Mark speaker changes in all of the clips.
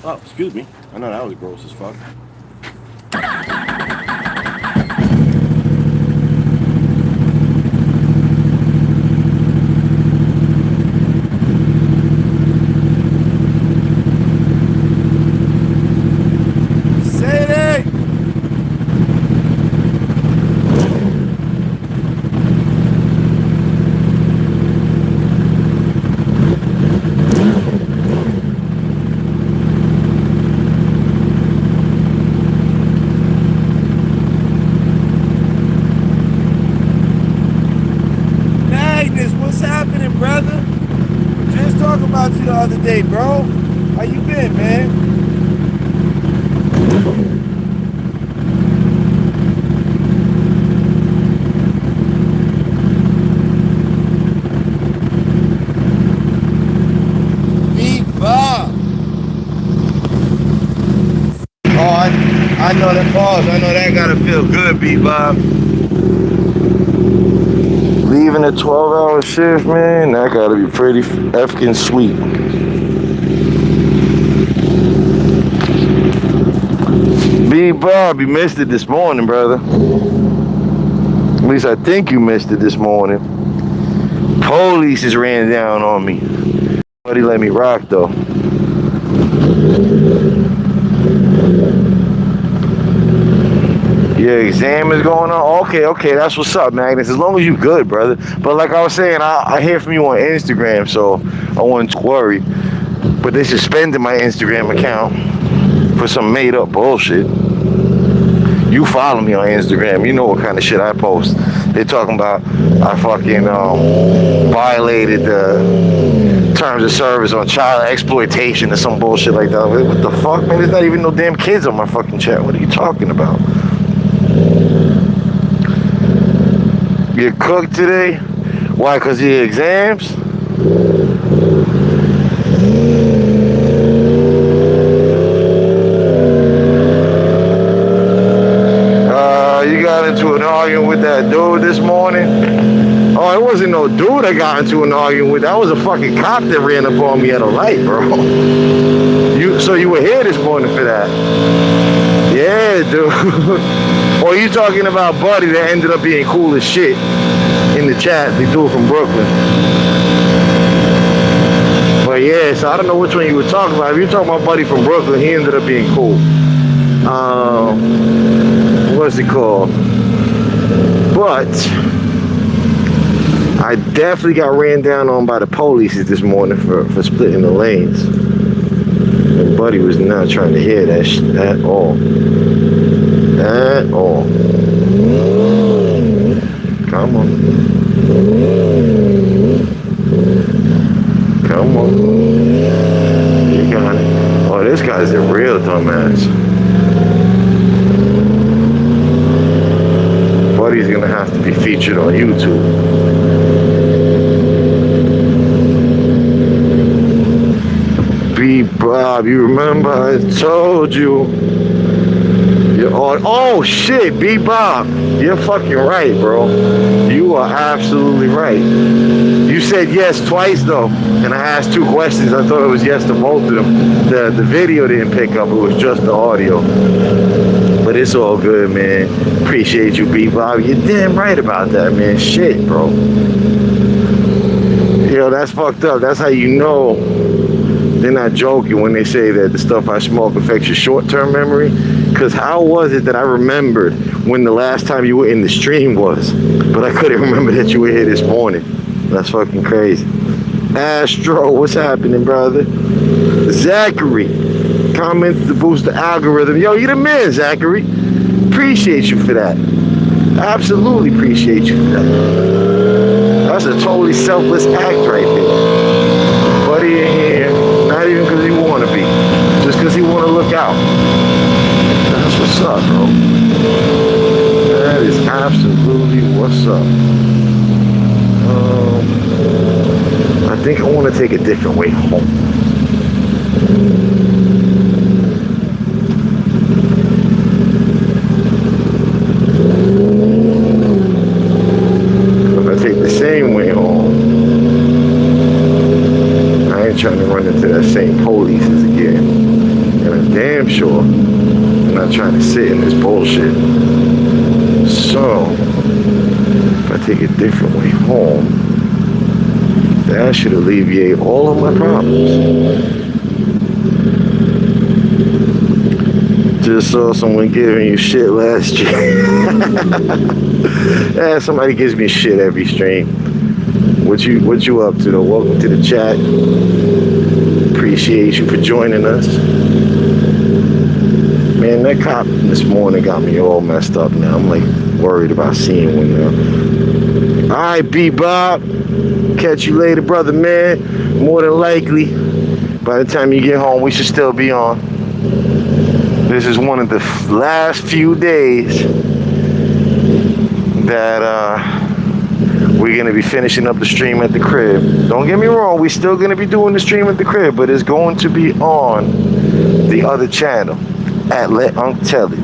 Speaker 1: Oh, excuse me. I know that was gross as fuck. Sadie! Magnus, what's happening, brother? Just talking about you the other day, bro. How you been, man? I know that pause. I know that gotta feel good, B-Bob. Leaving a 12-hour shift, man, that gotta be pretty effing sweet. B-Bob, you missed it this morning, brother. At least I think you missed it this morning. Police just ran down on me. But he let me rock, though. Your exam is going on? Okay, that's what's up, Magnus. As long as you good, brother. But like I was saying, I hear from you on Instagram, so I wasn't worried. But they suspended my Instagram account for some made-up bullshit. You follow me on Instagram. You know what kind of shit I post. They talking about I fucking violated the terms of service on child exploitation or some bullshit like that. What the fuck, man? There's not even no damn kids on my fucking chat. What are you talking about? You cooked today? Why, because of your exams? You got into an argument with that dude this morning? Oh, it wasn't no dude I got into an argument with. That was a fucking cop that ran up on me at a light, bro. So you were here this morning for that? Yeah, dude. Or you talking about Buddy that ended up being cool as shit in the chat, the dude from Brooklyn. But yeah, so I don't know which one you were talking about. If you're talking about Buddy from Brooklyn, he ended up being cool. What's it called? But I definitely got ran down on by the police this morning for splitting the lanes. And Buddy was not trying to hear that shit at all. At all. Come on. Come on. You got it. Oh, this guy's a real dumbass. Buddy's gonna have to be featured on YouTube. B-Bob, you remember I told you. Oh shit, B-Bob, you're fucking right, bro. You are absolutely right. You said yes twice though, and I asked two questions. I thought it was yes to both of them. The video didn't pick up, it was just the audio. But it's all good, man. Appreciate you, B-Bob. You're damn right about that, man. Shit, bro. Yo, that's fucked up. That's how you know they're not joking when they say that the stuff I smoke affects your short-term memory. Because how was it that I remembered when the last time you were in the stream was, but I couldn't remember that you were here this morning? That's fucking crazy. Astro, what's happening, brother? Zachary, comments to boost the algorithm. Yo, you the man, Zachary. Appreciate you for that. Absolutely appreciate you for that. That's a totally selfless act right there. Buddy in here, not even because he want to be, just because he want to look out. That's what's up, bro. That is absolutely what's up. I think I want to take a different way home. If I take the same way home, I ain't trying to run into that same police again. bullshit. So, if I take a different way home, that should alleviate all of my problems. Just saw someone giving you shit last year. Yeah, somebody gives me shit every stream. What you up to though? Welcome to the chat. Appreciate you for joining us. Man, that cop this morning got me all messed up now. I'm like worried about seeing one now. Alright, B-Bob. Catch you later, brother, man. More than likely, by the time you get home, we should still be on. This is one of the last few days that we're going to be finishing up the stream at the crib. Don't get me wrong, we're still going to be doing the stream at the crib, but it's going to be on the other channel at Let Unc Tell It.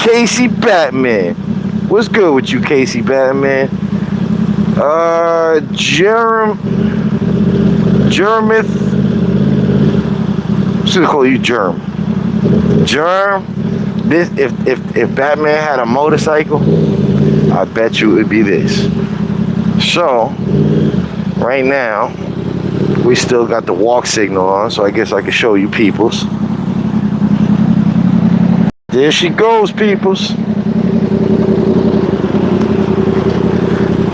Speaker 1: Casey Batman. What's good with you, Casey Batman? Jermith. I'm just gonna call you Germ. Germ. This if Batman had a motorcycle, I bet you it would be this. So right now we still got the walk signal on, so I guess I can show you peoples. There she goes, peoples.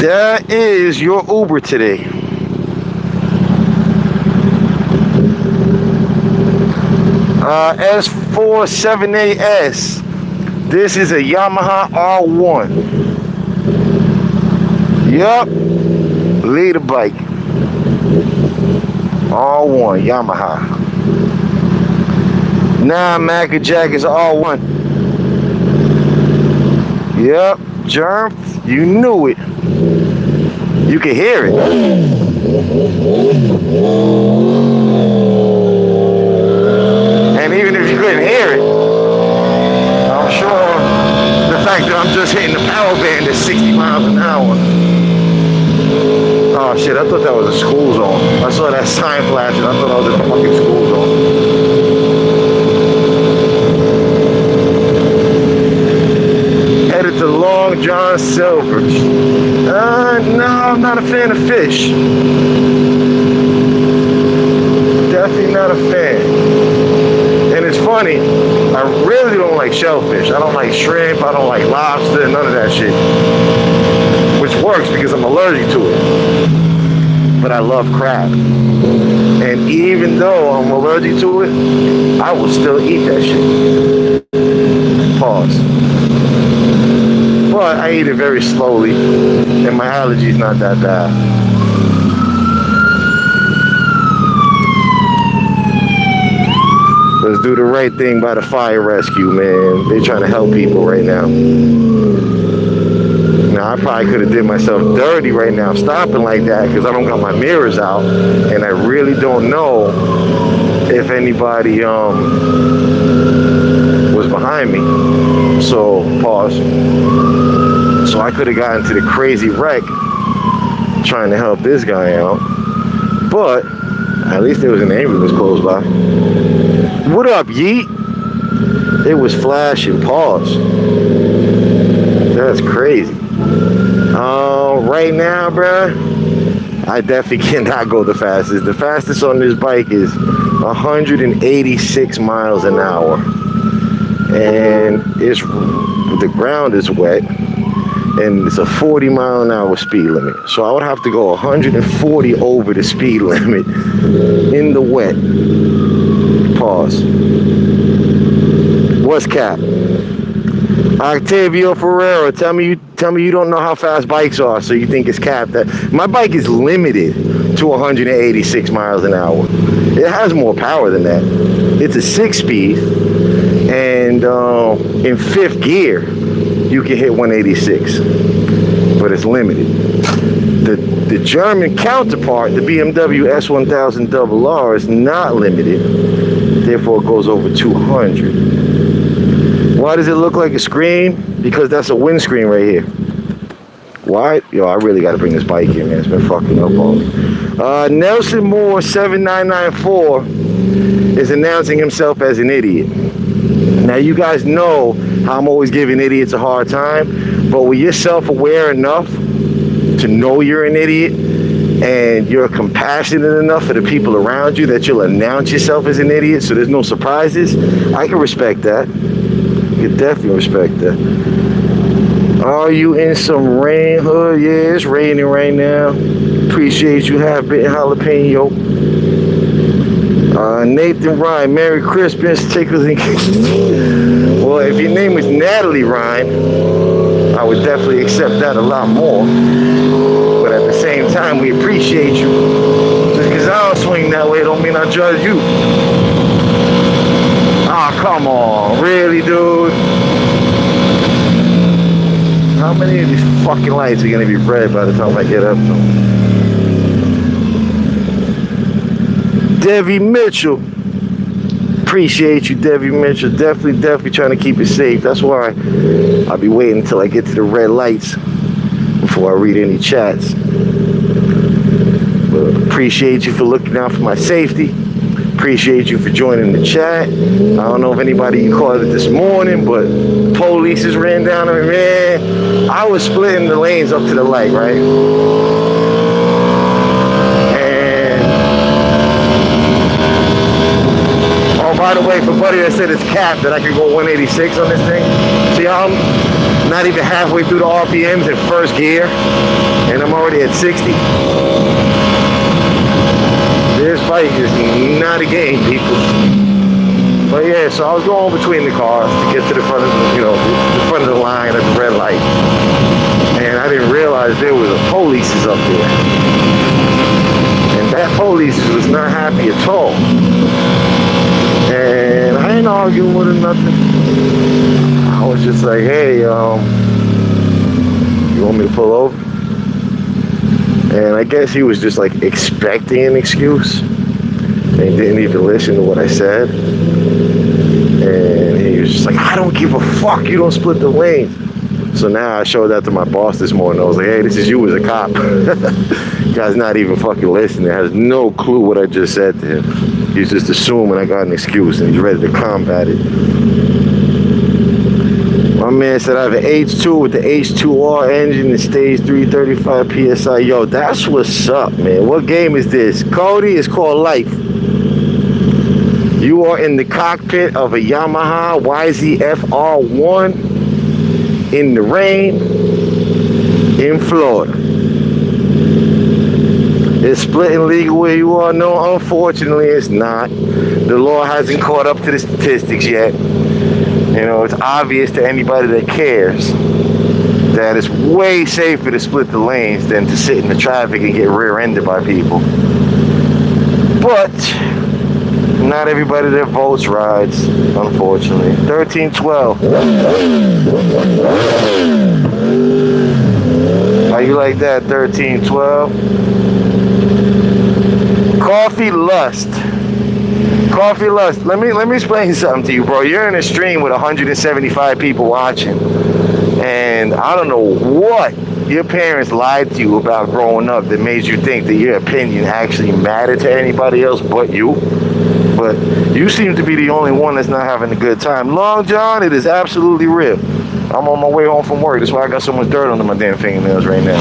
Speaker 1: That is your Uber today. S47AS. This is a Yamaha R1. Yup. Leader bike. R1 Yamaha. Nah, Mac and Jack is R1. Yup. Germ, you knew it. You can hear it. And even if you couldn't hear it, I'm sure the fact that I'm just hitting the power band at 60 miles an hour. Oh shit, I thought that was a school zone. I saw that sign flashing. I thought I was in a fucking school zone. Headed to Long John Silver's. No, I'm not a fan of fish. Definitely not a fan. And it's funny, I really don't like shellfish. I don't like shrimp, I don't like lobster, none of that shit. Which works because I'm allergic to it. But I love crab. And even though I'm allergic to it, I will still eat that shit. Pause. But I eat it very slowly, and my allergy's not that bad. Let's do the right thing by the fire rescue, man. They're trying to help people right now. Now, I probably could have did myself dirty right now stopping like that because I don't got my mirrors out, and I really don't know if anybody was behind me. So, pause. So I could have gotten to the crazy wreck trying to help this guy out. But at least there was an ambulance close by. What up, Yeet? It was flashing. Pause. That's crazy. Right now, bruh, I definitely cannot go the fastest. The fastest on this bike is 186 miles an hour. And the ground is wet. And it's a 40 mile an hour speed limit. So I would have to go 140 over the speed limit in the wet. Pause. What's cap? Octavio Ferrero, tell me you don't know how fast bikes are, so you think it's capped. My bike is limited to 186 miles an hour. It has more power than that. It's a 6-speed, and in 5th gear, you can hit 186, but it's limited. The German counterpart, the BMW S1000RR, is not limited, therefore it goes over 200. Why does it look like a screen? Because that's a windscreen right here. Why? Yo, I really got to bring this bike in, man. It's been fucking up on me. Nelson Moore 7994 is announcing himself as an idiot. Now you guys know how I'm always giving idiots a hard time, but when you're self-aware enough to know you're an idiot and you're compassionate enough for the people around you that you'll announce yourself as an idiot so there's no surprises, I can respect that. I can definitely respect that. Are you in some rain hood? Yeah, it's raining right now. Appreciate you half-bitten jalapeno. Nathan Ryan, Merry Christmas, tickles and well, if your name was Natalie Ryan, I would definitely accept that a lot more. But at the same time, we appreciate you. Just because I don't swing that way don't mean I judge you. Ah, oh, come on. Really, dude? How many of these fucking lights are going to be red by the time I get up to them? Debbie Mitchell. Appreciate you, Debbie Mitchell. Definitely trying to keep it safe. That's why I'll be waiting until I get to the red lights before I read any chats. But appreciate you for looking out for my safety. Appreciate you for joining the chat. I don't know if anybody you called it this morning, but police ran down on me, man. I was splitting the lanes up to the light, right? By the way, for buddy that said it's capped that I could go 186 on this thing. See how I'm not even halfway through the RPMs in first gear, and I'm already at 60. This bike is not a game, people. But yeah, so I was going between the cars to get to the front of the front of the line at the red light, and I didn't realize there was a police up there, and that police was not happy at all. And I ain't arguing with him nothing. I was just like, hey, you want me to pull over? And I guess he was just like expecting an excuse and didn't even listen to what I said. And he was just like, I don't give a fuck, you don't split the lanes. So now I showed that to my boss this morning. I was like, hey, this is you as a cop. Guy's not even fucking listening. Has no clue what I just said to him. He's just assuming I got an excuse and he's ready to combat it. My man said I have an H2 with the H2R engine and stage 335 PSI. Yo, that's what's up, man. What game is this? Cody, it's called Life. You are in the cockpit of a Yamaha YZF-R1 in the rain in Florida. Is splitting legal where you are? No, unfortunately it's not. The law hasn't caught up to the statistics yet. You know, it's obvious to anybody that cares that it's way safer to split the lanes than to sit in the traffic and get rear-ended by people. But not everybody that votes rides, unfortunately. 1312. How you like that, 1312? Coffee Lust. Coffee Lust. Let me explain something to you, bro. You're in a stream with 175 people watching. And I don't know what your parents lied to you about growing up that made you think that your opinion actually mattered to anybody else but you. But you seem to be the only one that's not having a good time. Long John, it is absolutely real. I'm on my way home from work. That's why I got so much dirt under my damn fingernails right now.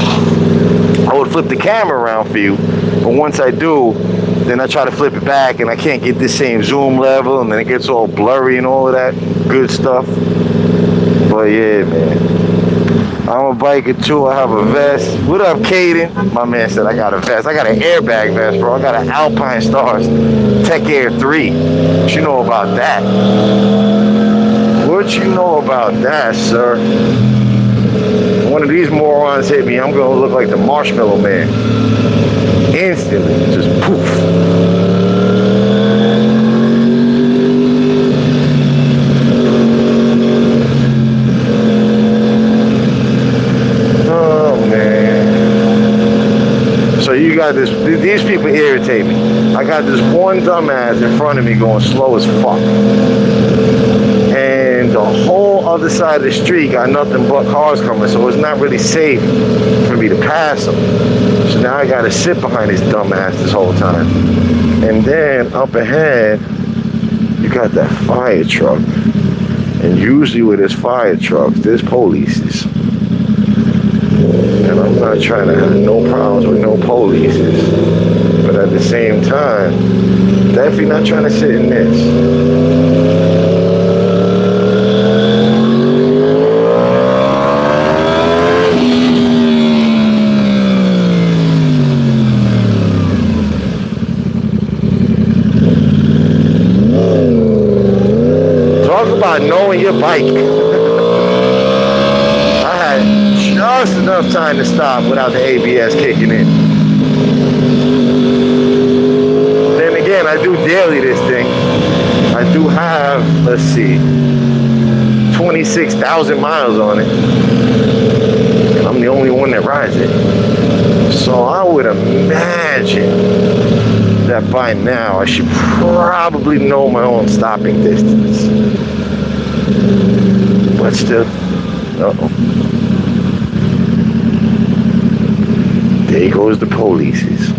Speaker 1: I would flip the camera around for you, but once I do, then I try to flip it back and I can't get this same zoom level, and then it gets all blurry and all of that good stuff. But yeah, man, I'm a biker too. I have a vest. What up, Caden? My man said I got a vest. I got an airbag vest, bro. I got an Alpine Stars Tech Air 3. What you know about that? What you know about that, sir? One of these morons hit me, I'm gonna look like the Marshmallow Man. Instantly, just poof. Oh man. So you got this, these people irritate me. I got this one dumbass in front of me going slow as fuck. And the whole other side of the street got nothing but cars coming, so it's not really safe for me to pass them. So now I gotta sit behind this dumbass this whole time. And then up ahead, you got that fire truck. And usually with his fire trucks, there's polices. And I'm not trying to have no problems with no polices. But at the same time, definitely not trying to sit in this. Talk about knowing your bike. I had just enough time to stop without the ABS kicking in. Then again, I do daily this thing. I do have, let's see, 26,000 miles on it. And I'm the only one that rides it. So I would imagine that by now I should probably know my own stopping distance. But still, uh-oh. There goes the polices.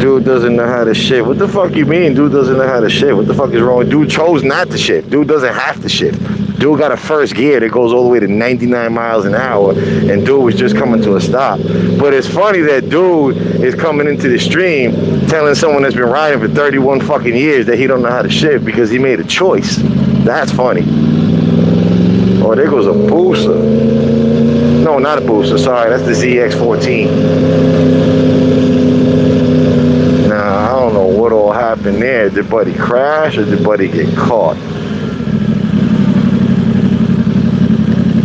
Speaker 1: Dude doesn't know how to shift. What the fuck you mean dude doesn't know how to shift? What the fuck is wrong? Dude chose not to shift. Dude doesn't have to shift. Dude got a first gear that goes all the way to 99 miles an hour, and dude was just coming to a stop. But it's funny that dude is coming into the stream telling someone that's been riding for 31 fucking years that he don't know how to shift because he made a choice. That's funny. Oh, there goes a booster. No, not a booster. Sorry, that's the ZX14. Now, I don't know what all happened there. Did Buddy crash or did Buddy get caught?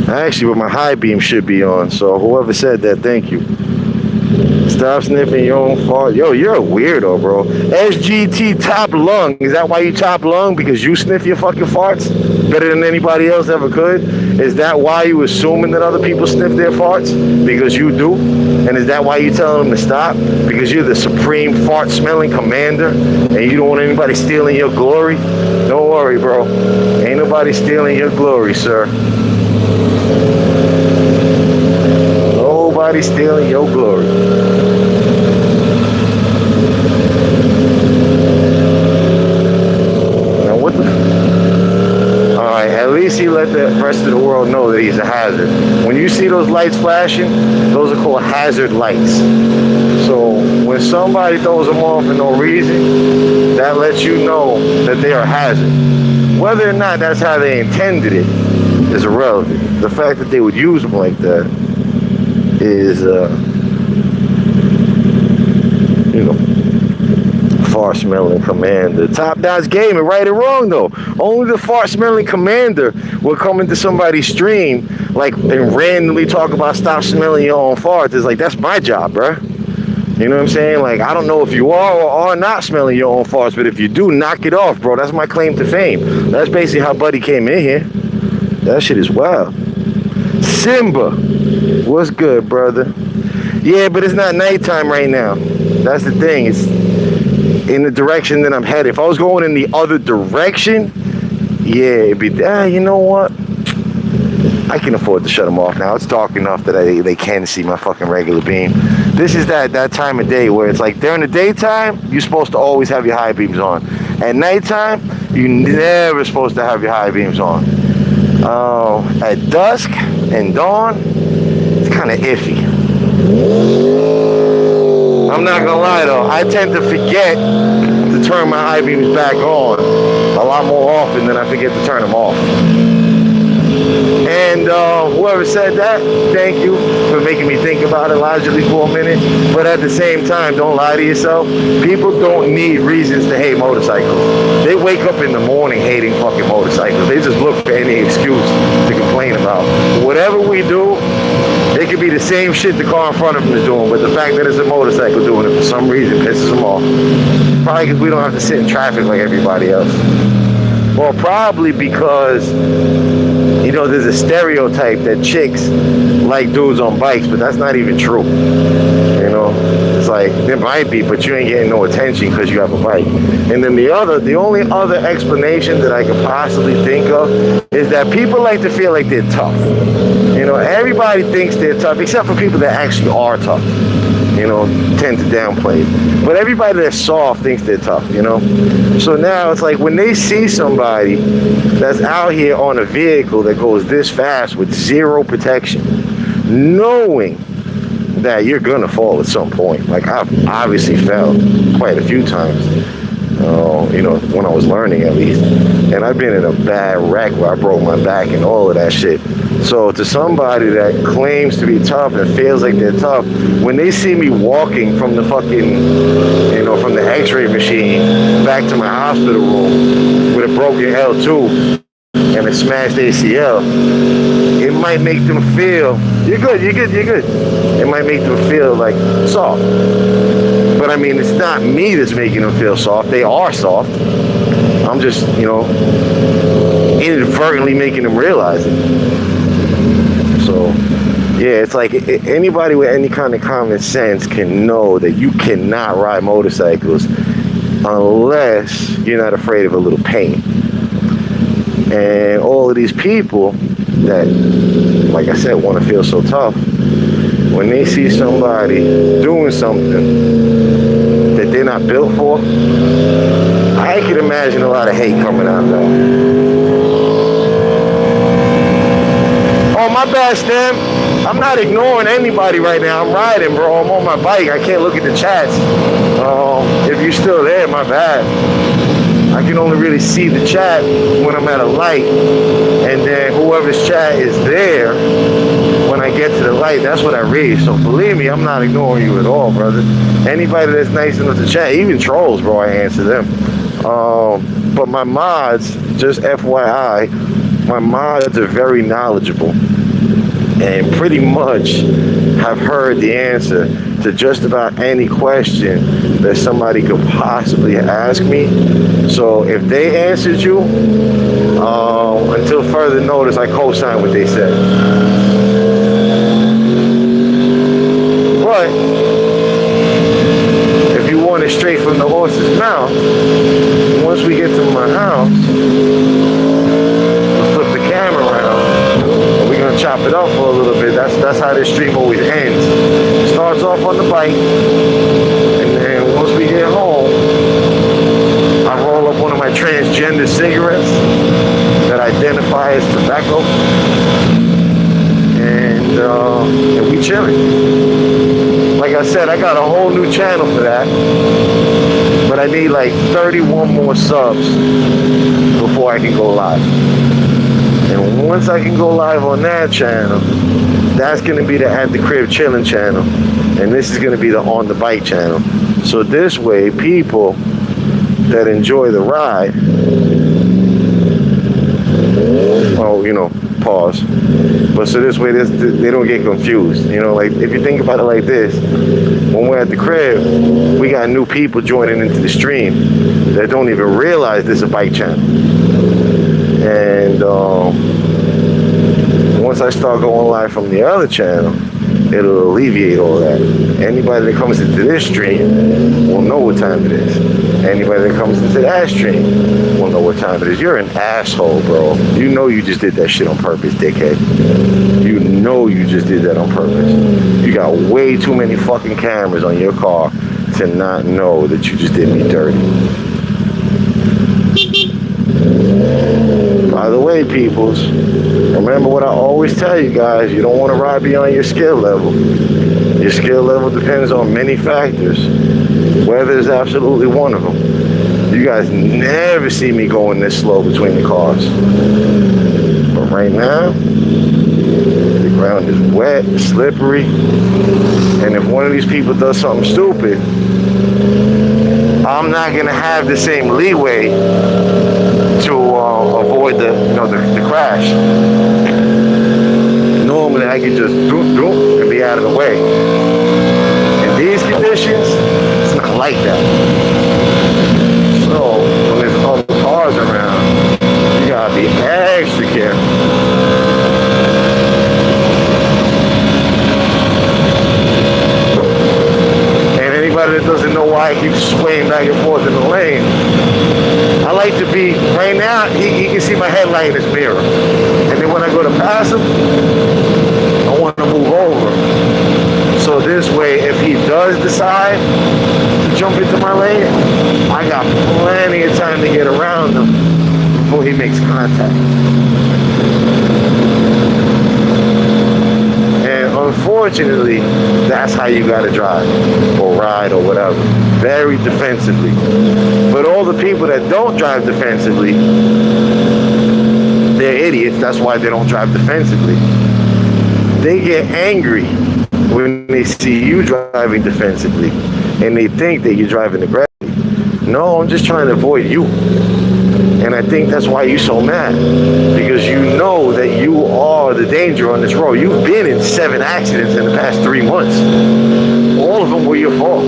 Speaker 1: Actually, but my high beam should be on, so whoever said that, thank you. Stop sniffing your own fart. Yo, you're a weirdo, bro. SGT top lung. Is that why you top lung? Because you sniff your fucking farts better than anybody else ever could? Is that why you assuming that other people sniff their farts? Because you do? And is that why you telling them to stop? Because you're the supreme fart smelling commander and you don't want anybody stealing your glory? Don't worry, bro. Ain't nobody stealing your glory, sir. Nobody stealing your glory. Now what the? Alright, at least he let the rest of the world know that he's a hazard. When you see those lights flashing, those are called hazard lights. So when somebody throws them off for no reason, that lets you know that they are a hazard. Whether or not that's how they intended it is irrelevant. The fact that they would use them like that is, you know, fart smelling commander. Top Downs Gaming, right or wrong though. Only the fart smelling commander will come into somebody's stream like and randomly talk about stop smelling your own farts. It's like, that's my job, bruh. You know what I'm saying? Like, I don't know if you are or are not smelling your own farts, but if you do, knock it off, bro. That's my claim to fame. That's basically how Buddy came in here. That shit is wild. Simba, what's good, brother? Yeah, but it's not nighttime right now. That's the thing. It's in the direction that I'm headed. If I was going in the other direction, yeah, it'd be, you know what? I can afford to shut them off now. It's dark enough that they can see my fucking regular beam. This is that time of day where it's like during the daytime, you're supposed to always have your high beams on. At nighttime, you're never supposed to have your high beams on. At dusk and dawn, it's kind of iffy. I'm not gonna lie though, I tend to forget to turn my high beams back on a lot more often than I forget to turn them off. And whoever said that, thank you for making me think about it logically for a minute. But at the same time, don't lie to yourself. People don't need reasons to hate motorcycles. They wake up in the morning hating fucking motorcycles. They just look for any excuse to complain about. Whatever we do, it could be the same shit the car in front of them is doing, but the fact that it's a motorcycle doing it for some reason pisses them off. Probably because we don't have to sit in traffic like everybody else. Well, probably because, you know, there's a stereotype that chicks like dudes on bikes, but that's not even true. You know, it's like, there might be, but you ain't getting no attention because you have a bike. And then the only other explanation that I could possibly think of is that people like to feel like they're tough. You know, everybody thinks they're tough, except for people that actually are tough. tend to downplay it. But everybody that's soft thinks they're tough, So now it's like when they see somebody that's out here on a vehicle that goes this fast with zero protection, knowing that you're gonna fall at some point. Like I've obviously fell quite a few times, when I was learning at least. And I've been in a bad wreck where I broke my back and all of that shit. So to somebody that claims to be tough and feels like they're tough, when they see me walking from the fucking, from the x-ray machine back to my hospital room with a broken L2 and a smashed ACL, it might make them feel, you're good. It might make them feel like soft. But I mean, it's not me that's making them feel soft. They are soft. I'm just, inadvertently making them realize it. So, yeah, it's like anybody with any kind of common sense can know that you cannot ride motorcycles unless you're not afraid of a little pain. And all of these people that, like I said, want to feel so tough, when they see somebody doing something that they're not built for, I can imagine a lot of hate coming out of that. Oh, my bad, Stem. I'm not ignoring anybody right now. I'm riding, bro. I'm on my bike. I can't look at the chats. If you're still there, my bad. I can only really see the chat when I'm at a light, and then whoever's chat is there, when I get to the light, that's what I read. So believe me, I'm not ignoring you at all, brother. Anybody that's nice enough to chat, even trolls, bro, I answer them. But my mods, just FYI, my mods are very knowledgeable and pretty much have heard the answer to just about any question that somebody could possibly ask me. So if they answered you, until further notice, I co-sign what they said. But if you want it straight from the horse's mouth, once we get to my house, we'll flip the camera around and we're gonna chop it up for a little bit. That's how this stream always ends. It starts off on the bike, and then once we get home, I roll up one of my transgender cigarettes that identify as tobacco, and we chilling. Like I said, I got a whole new channel for that, but I need like 31 more subs before I can go live. And once I can go live on that channel, that's going to be the At the Crib Chilling channel, and this is going to be the On the Bike channel. So this way, people that enjoy the ride, pause. But so this way, they don't get confused. Like if you think about it like this, when we're at the crib, we got new people joining into the stream that don't even realize this is a bike channel. And once I start going live from the other channel, it'll alleviate all that. Anybody that comes into this stream will know what time it is. Anybody that comes into that stream will know what time it is. You're an asshole, bro. You know you just did that shit on purpose, dickhead. You know you just did that on purpose. You got way too many fucking cameras on your car to not know that you just did me dirty. By the way, peoples, remember what I always tell you guys, you don't want to ride beyond your skill level. Your skill level depends on many factors. Weather is absolutely one of them. You guys never see me going this slow between the cars. But right now, the ground is wet, slippery, and if one of these people does something stupid, I'm not going to have the same leeway to avoid the crash. Normally I can just doop and be out of the way. In these conditions, it's not like that. So when there's other cars around, you gotta be extra careful. And anybody that doesn't know why I keep swaying back and forth in the lane, I like to be, right now, he can see my headlight in his mirror. And then when I go to pass him, I want to move over. So this way, if he does decide to jump into my lane, I got plenty of time to get around him before he makes contact. And unfortunately, that's how you gotta drive or ride or whatever. Very defensively. But all the people that don't drive defensively, they're idiots. That's why they don't drive defensively. They get angry when they see you driving defensively and they think that you're driving aggressively. No, I'm just trying to avoid you. And I think that's why you're so mad, because you know that you are the danger on this road. You've been in 7 accidents in the past 3 months. All of them were your fault.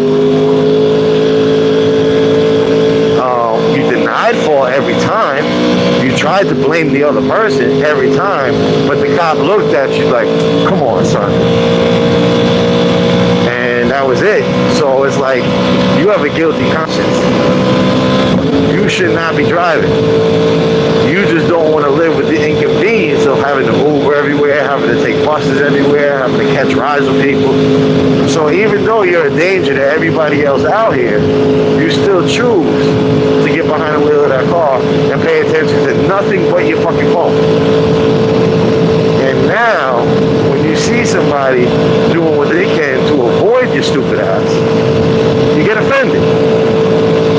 Speaker 1: You denied fault every time. You tried to blame the other person every time, but the cop looked at you like, come on, son. And that was it. So it's like, you have a guilty conscience. You should not be driving. You just don't want to live with the inconvenience of having to move everywhere, having to take buses everywhere, having to catch rides with people. So even though you're a danger to everybody else out here, you still choose to get behind the wheel of that car and pay attention to nothing but your fucking phone. And now, when you see somebody doing what they can to avoid your stupid ass, you get offended.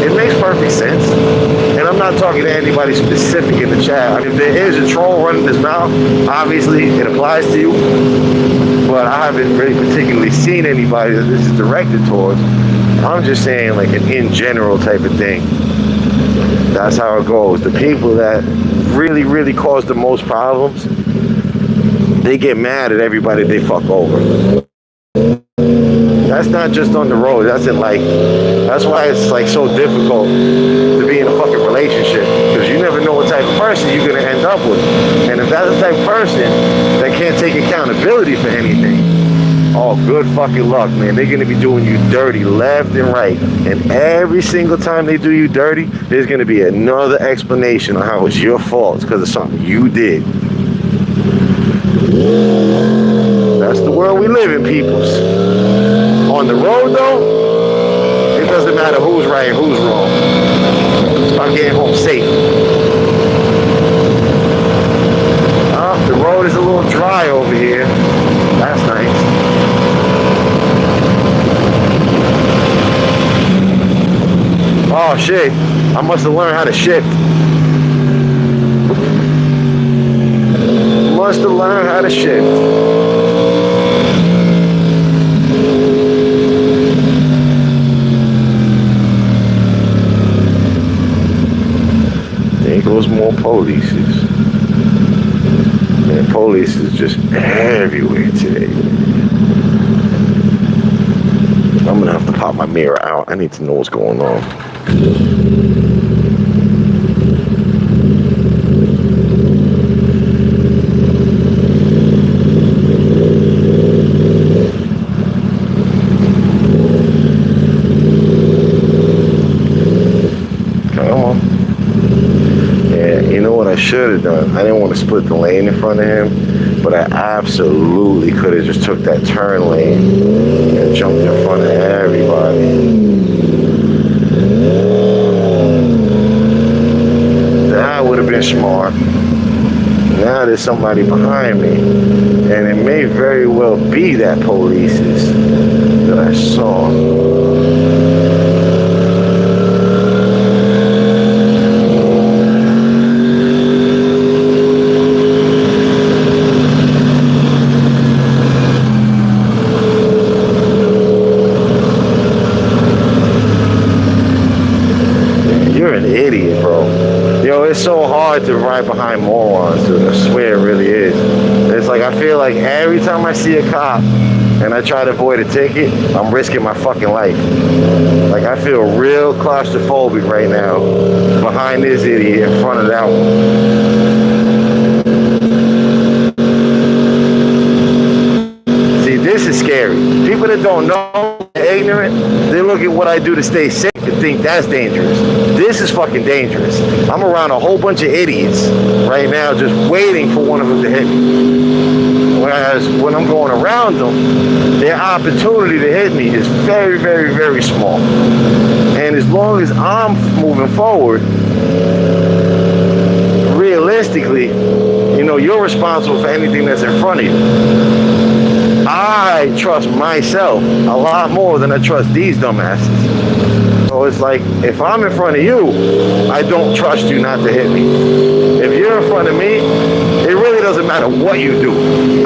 Speaker 1: It makes perfect sense. And I'm not talking to anybody specific in the chat. I mean, if there is a troll running his mouth, obviously it applies to you. But I haven't really particularly seen anybody that this is directed towards. I'm just saying like an in general type of thing. That's how it goes. The people that really, really cause the most problems, they get mad at everybody they fuck over. That's not just on the road. That's in life. That's why it's like so difficult to be in a fucking relationship, because you never know what type of person you're gonna end up with. And if that's the type of person that can't take accountability for anything, oh, good fucking luck, man. They're gonna be doing you dirty left and right. And every single time they do you dirty, there's gonna be another explanation on how it's your fault. It's because of something you did. That's the world we live in, peoples. On the road, though, it doesn't matter who's right and who's wrong. It's about getting home safe. The road is a little dry over here. That's nice. Oh, shit. I must have learned how to shift. Must have learned how to shift. Those more polices. Man, police is just everywhere today. I'm gonna have to pop my mirror out. I need to know what's going on. Should have done. I didn't want to split the lane in front of him, but I absolutely could have just took that turn lane and jumped in front of everybody. That would have been smart. Now there's somebody behind me, and it may very well be that police's that I saw. It's so hard to ride behind morons, dude. I swear it really is. It's like, I feel like every time I see a cop and I try to avoid a ticket, I'm risking my fucking life. Like, I feel real claustrophobic right now behind this idiot in front of that one. See, this is scary. People that don't know, they're ignorant, they look at what I do to stay safe and think that's dangerous. This is fucking dangerous. I'm around a whole bunch of idiots right now just waiting for one of them to hit me. Because when I'm going around them, their opportunity to hit me is very, very, very small. And as long as I'm moving forward, realistically, you know, you're responsible for anything that's in front of you. I trust myself a lot more than I trust these dumbasses. So it's like, if I'm in front of you, I don't trust you not to hit me. If you're in front of me, it really doesn't matter what you do.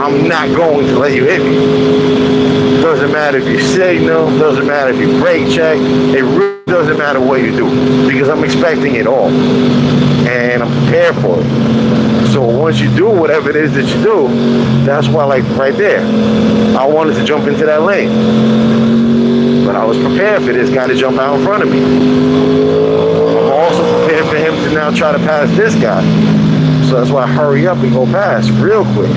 Speaker 1: I'm not going to let you hit me. Doesn't matter if you signal, doesn't matter if you brake check, it really doesn't matter what you do, because I'm expecting it all. And I'm prepared for it. So once you do whatever it is that you do, that's why, like right there, I wanted to jump into that lane. But I was prepared for this guy to jump out in front of me. I'm also prepared for him to now try to pass this guy. So that's why I hurry up and go past real quick.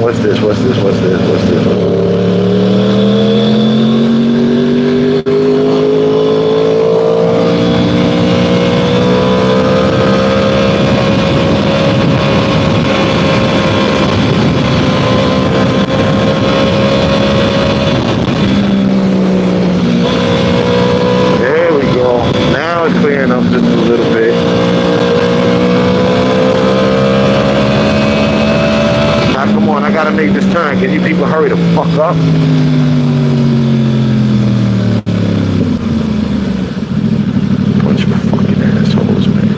Speaker 1: What's this? There we go. Now it's clearing up just a little bit. Come on, I gotta make this turn. Can you people hurry the fuck up? Bunch of fucking assholes, man.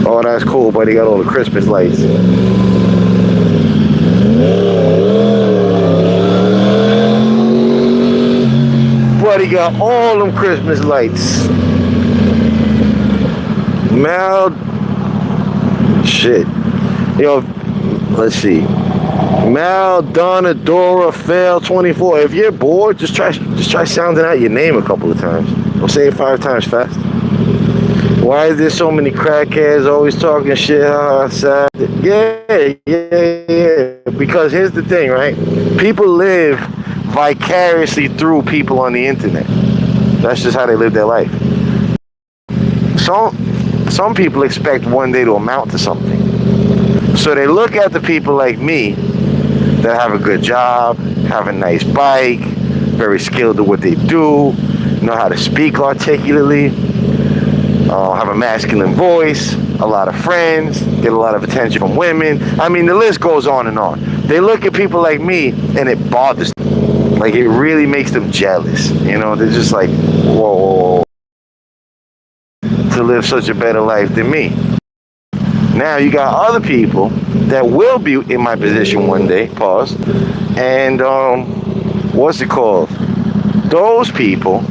Speaker 1: Oh, that's cool, but he got all the Christmas lights. But he got all them Christmas lights. Shit. Yo, let's see. Mal, Donna, Dora, Fail, 24. If you're bored, just try sounding out your name a couple of times. Or say it 5 times fast. Why is there so many crackheads always talking shit? Sad. Yeah. Because here's the thing, right? People live vicariously through people on the internet. That's just how they live their life. Some people expect one day to amount to something. So they look at the people like me that have a good job, have a nice bike, very skilled at what they do, know how to speak articulately, have a masculine voice, a lot of friends, get a lot of attention from women. I mean, the list goes on and on. They look at people like me and it bothers them. Like, it really makes them jealous. You know, they're just like, whoa. To live such a better life than me. Now you got other people that will be in my position one day, pause, and what's it called? Those people,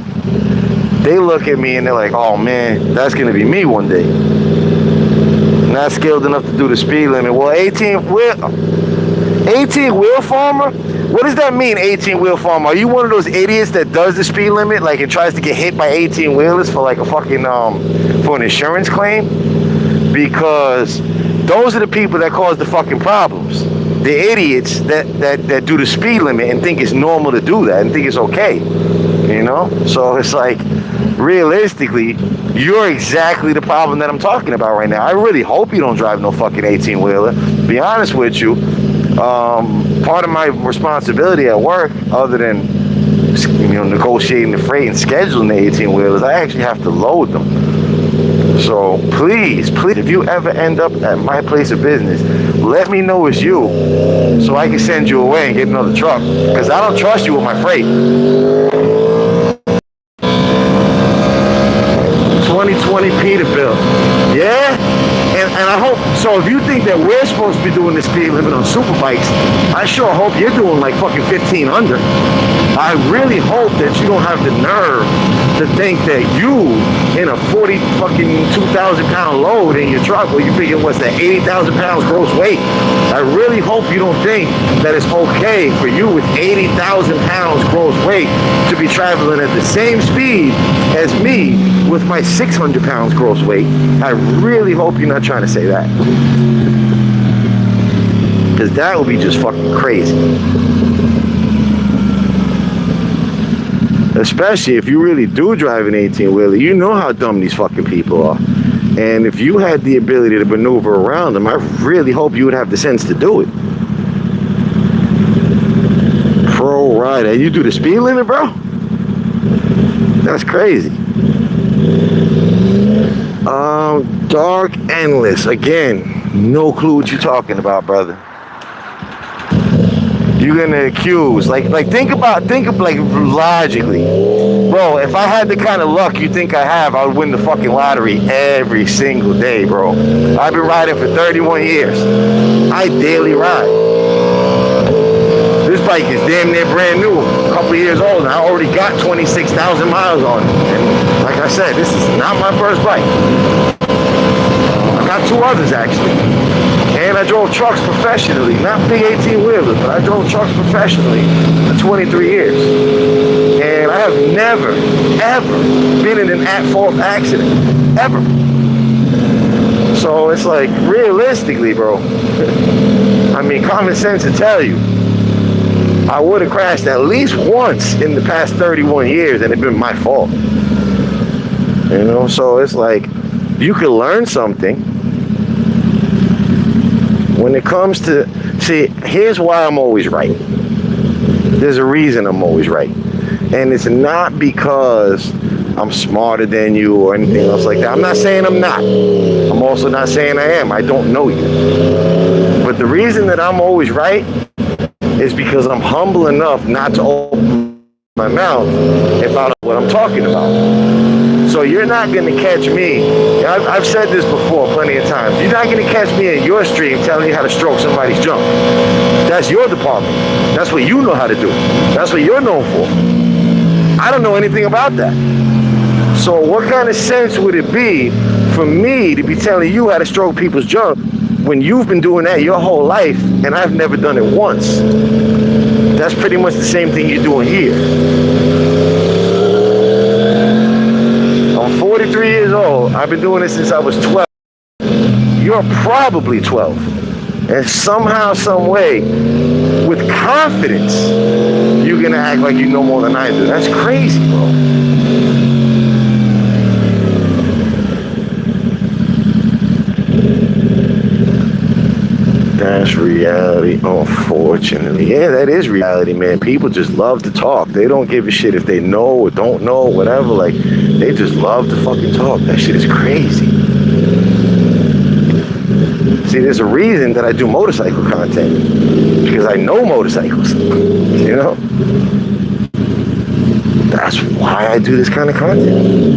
Speaker 1: they look at me and they're like, oh man, that's gonna be me one day. Not skilled enough to do the speed limit. Well, 18 wheel farmer? What does that mean, 18-wheel farmer? Are you one of those idiots that does the speed limit, like, and tries to get hit by 18-wheelers for like a fucking for an insurance claim? Because those are the people that cause the fucking problems. The idiots that do the speed limit and think it's normal to do that and think it's okay. You know? So it's like, realistically, you're exactly the problem that I'm talking about right now. I really hope you don't drive no fucking 18-wheeler. Be honest with you, part of my responsibility at work, other than, you know, negotiating the freight and scheduling the 18-wheelers, I actually have to load them. So please, if you ever end up at my place of business, let me know it's you, so I can send you away and get another truck, because I don't trust you with my freight. 2020 Peterbilt. Yeah? And I hope, so if you think that we're supposed to be doing the speed limit on super bikes, I sure hope you're doing like fucking 15 under. I really hope that you don't have the nerve to think that you, in a 40 fucking 2,000 pound load in your truck, or you figure what's that, 80,000 pounds gross weight. I really hope you don't think that it's okay for you with 80,000 pounds gross weight to be traveling at the same speed as me with my 600 pounds gross weight. I really hope you're not trying to say that, because that would be just fucking crazy. Especially if you really do drive an 18-wheeler, you know how dumb these fucking people are. And if you had the ability to maneuver around them, I really hope you would have the sense to do it. Pro rider. And you do the speed limit, bro? That's crazy. Dark Endless. Again, no clue what you're talking about, brother. You're gonna accuse, like think of like logically, bro. If I had the kind of luck you think I have, I would win the fucking lottery every single day, bro. I've been riding for 31 years. I daily ride. This bike is damn near brand new, a couple years old, and I already got 26,000 miles on it. And like I said, this is not my first bike. I got two others actually. And I drove trucks professionally, not big 18-wheelers, but I drove trucks professionally for 23 years. And I have never, ever been in an at-fault accident, ever. So it's like, realistically, bro, I mean, common sense would tell you, I would have crashed at least once in the past 31 years, and it'd been my fault. You know, so it's like, you could learn something. When it comes to, see, here's why I'm always right. There's a reason I'm always right. And it's not because I'm smarter than you or anything else like that. I'm not saying I'm not. I'm also not saying I am. I don't know you. But the reason that I'm always right is because I'm humble enough not to open my mouth about what I'm talking about. So you're not going to catch me. I've said this before plenty of times. You're not going to catch me in your stream telling you how to stroke somebody's junk. That's your department. That's what you know how to do. That's what you're known for. I don't know anything about that. So what kind of sense would it be for me to be telling you how to stroke people's junk when you've been doing that your whole life and I've never done it once? That's pretty much the same thing you're doing here. I'm 43 years old. I've been doing this since I was 12. You're probably 12. And somehow, some way, with confidence, you're going to act like you know more than I do. That's crazy, bro. That's reality, unfortunately. Yeah, that is reality, man. People just love to talk. They don't give a shit if they know or don't know, whatever. Like, they just love to fucking talk. That shit is crazy. See, there's a reason that I do motorcycle content. Because I know motorcycles. You know? That's why I do this kind of content.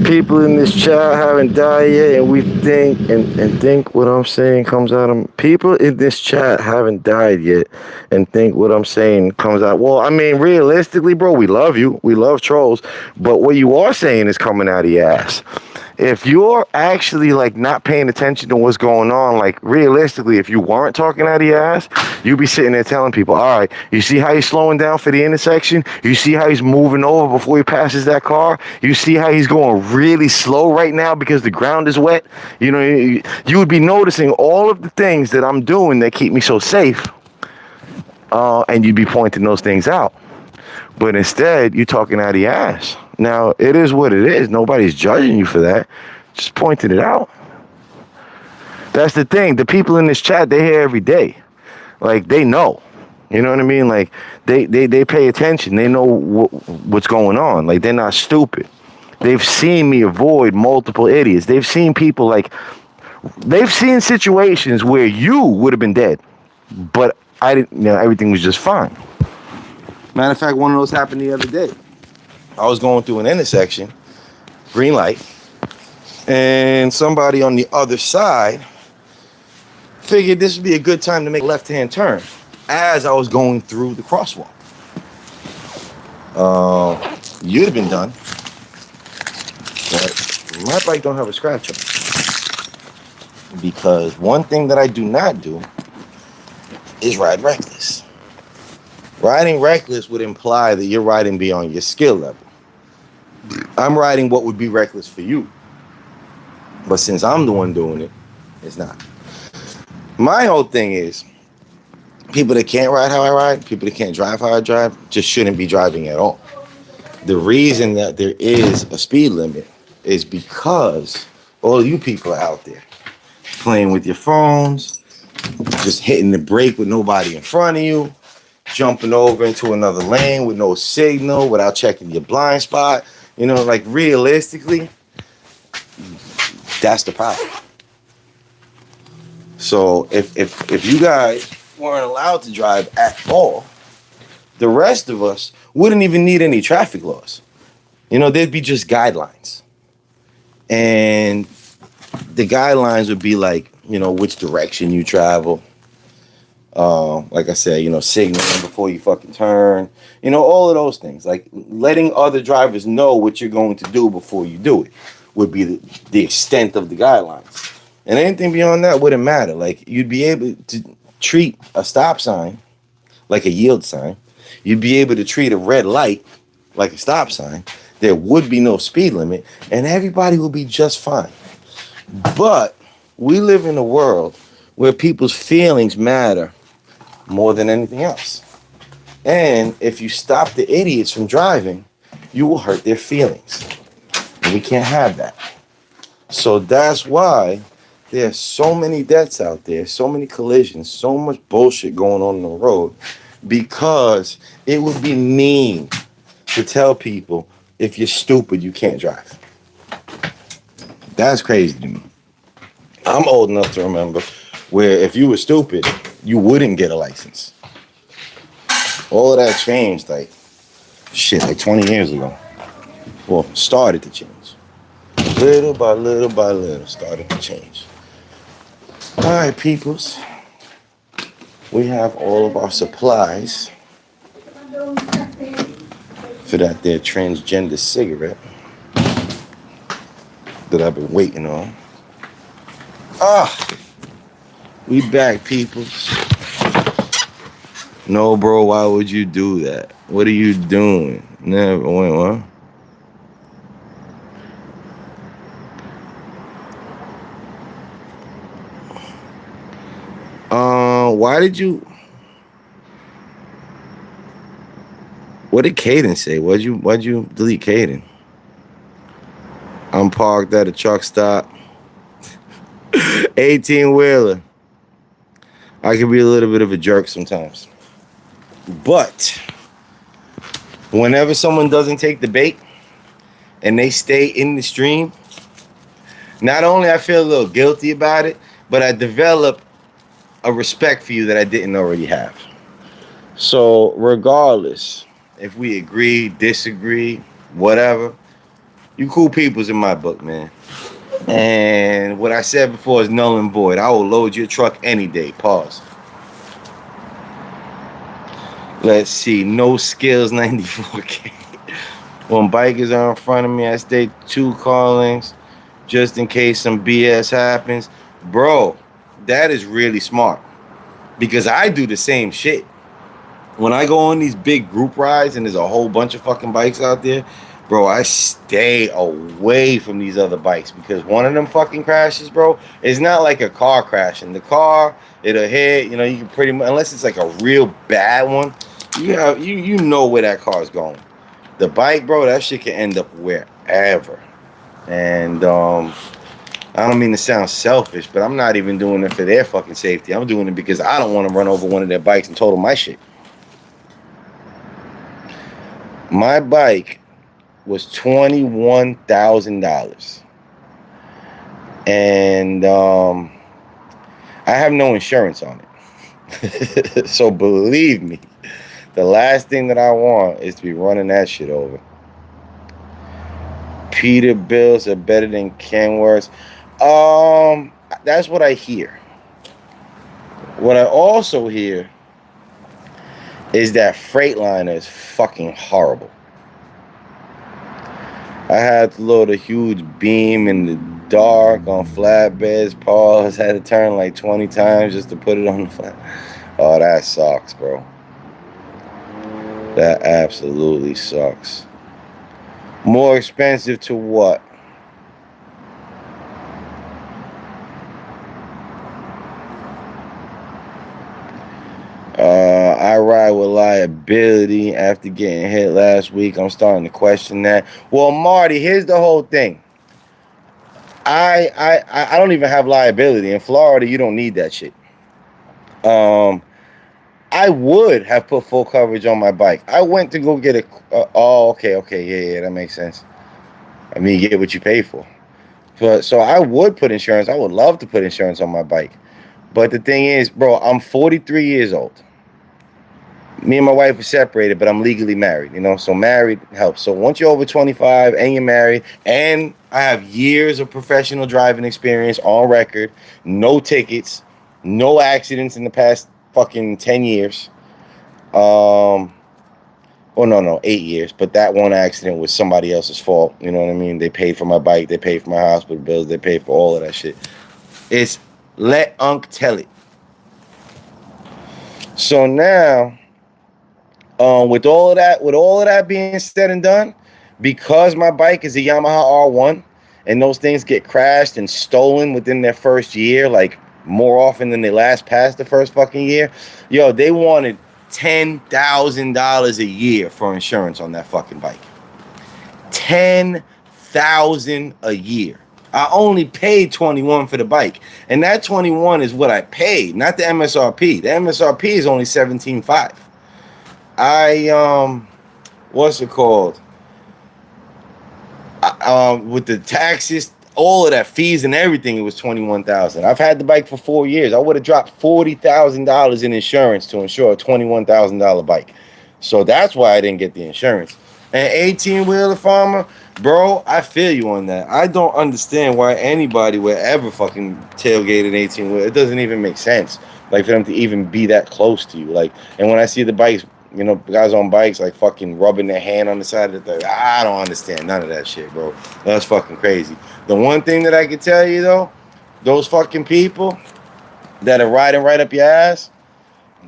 Speaker 1: People in this chat haven't died yet, and we think what I'm saying comes out of people in this chat haven't died yet, and think what I'm saying comes out. Well, I mean, realistically, bro, we love you, we love trolls, but what you are saying is coming out of your ass. If you're actually like not paying attention to what's going on, like realistically, if you weren't talking out of your ass, you'd be sitting there telling people, all right, you see how he's slowing down for the intersection? You see how he's moving over before he passes that car? You see how he's going really slow right now because the ground is wet? You know, you would be noticing all of the things that I'm doing that keep me so safe. And you'd be pointing those things out. But instead, you're talking out of your ass. Now, it is what it is. Nobody's judging you for that. Just pointing it out. That's the thing. The people in this chat, they hear every day. Like, they know. You know what I mean? Like, they pay attention. They know what's going on. Like, they're not stupid. They've seen me avoid multiple idiots. They've seen people, like, they've seen situations where you would have been dead. But I didn't, you know, everything was just fine. Matter of fact, one of those happened the other day. I was going through an intersection, green light, and somebody on the other side figured this would be a good time to make a left-hand turn as I was going through the crosswalk. You'd have been done, but my bike don't have a scratch on it. Because one thing that I do not do is ride reckless. Riding reckless would imply that you're riding beyond your skill level. I'm riding what would be reckless for you. But since I'm the one doing it, it's not. My whole thing is, People that can't ride how I ride, people that can't drive how I drive, just shouldn't be driving at all. The reason that there is a speed limit is because all you people are out there playing with your phones, just hitting the brake with nobody in front of you, jumping over into another lane with no signal without checking your blind spot. You know, like realistically, that's the problem. So if you guys weren't allowed to drive at all, the rest of us wouldn't even need any traffic laws. You know, there'd be just guidelines. And the guidelines would be like, you know, which direction you travel. Like I said, you know, signaling before you fucking turn. You know, all of those things. Like letting other drivers know what you're going to do before you do it would be the extent of the guidelines. And anything beyond that wouldn't matter. Like you'd be able to treat a stop sign like a yield sign. You'd be able to treat a red light like a stop sign. There would be no speed limit, and everybody will be just fine. But we live in a world where people's feelings matter more than anything else. And if you stop the idiots from driving, you will hurt their feelings. And we can't have that. So that's why there's so many deaths out there, so many collisions, so much bullshit going on the road, because it would be mean to tell people if you're stupid, you can't drive. That's crazy to me. I'm old enough to remember where if you were stupid, you wouldn't get a license. All of that changed like 20 years ago. Well, started to change. Little by little by little, started to change. All right, peoples. We have all of our supplies for that there transgender cigarette that I've been waiting on. We back, peoples. No, bro, why would you do that? What are you doing? Never went, what? Why did you... What did Caden say? Why'd you delete Caden? I'm parked at a truck stop. 18-wheeler. I can be a little bit of a jerk sometimes. But whenever someone doesn't take the bait and they stay in the stream, not only I feel a little guilty about it, but I develop a respect for you that I didn't already have. So regardless, if we agree, disagree, whatever, you cool peoples in my book, man. And what I said before is null and void. I will load your truck any day. Pause. Let's see. No skills 94K. When bikers are in front of me, I stay 2 callings just in case some BS happens. Bro, that is really smart. Because I do the same shit. When I go on these big group rides and there's a whole bunch of fucking bikes out there, bro, I stay away from these other bikes because one of them fucking crashes, bro, it's not like a car crashing. The car, it'll hit, you know, you can pretty much, unless it's like a real bad one, you know where that car's going. The bike, bro, that shit can end up wherever. And I don't mean to sound selfish, but I'm not even doing it for their fucking safety. I'm doing it because I don't want to run over one of their bikes and total my shit. My bike was $21,000. And I have no insurance on it. So believe me, the last thing that I want is to be running that shit over. Peterbilts are better than Kenworths. That's what I hear. What I also hear is that Freightliner is fucking horrible. I had to load a huge beam in the dark on flatbeds. Pause. Had to turn like 20 times just to put it on the flat. Oh, that sucks, bro. That absolutely sucks. More expensive to what?
Speaker 2: liability after getting hit last week. I'm starting to question that. Well, Marty, here's the whole thing. I don't even have liability in Florida. You don't need that shit. Um, I would have put full coverage on my bike. I went to go get a. Oh, okay, yeah, that makes sense. I mean, you get what you pay for. But so I would put insurance. I would love to put insurance on my bike. But the thing is, bro, I'm 43 years old. Me and my wife are separated, but I'm legally married, so married helps. So once you're over 25 and you're married, and I have years of professional driving experience on record, no tickets, no accidents in the past fucking 10 years. Oh, no, 8 years. But that one accident was somebody else's fault. You know what I mean? They paid for my bike. They paid for my hospital bills. They paid for all of that shit. It's let Unc tell it. So now, with all of that being said and done, because my bike is a Yamaha R1, and those things get crashed and stolen within their first year, like more often than they last past the first fucking year, yo, they wanted $10,000 a year for insurance on that fucking bike. $10,000 a year. I only paid $21 for the bike, and that $21 is what I paid, not the MSRP. The MSRP is only $17,500. What's it called? With the taxes, all of that, fees and everything, it was $21,000. I've had the bike for 4 years. I would have dropped $40,000 in insurance to insure a $21,000 bike. So that's why I didn't get the insurance. And 18-wheeler farmer, bro, I feel you on that. I don't understand why anybody would ever fucking tailgate an 18-wheeler. It doesn't even make sense, like, for them to even be that close to you. Like, and when I see the bikes, guys on bikes, like, fucking rubbing their hand on the side of the thing, I don't understand none of that shit, bro. That's fucking crazy. The one thing that I can tell you, though, those fucking people that are riding right up your ass,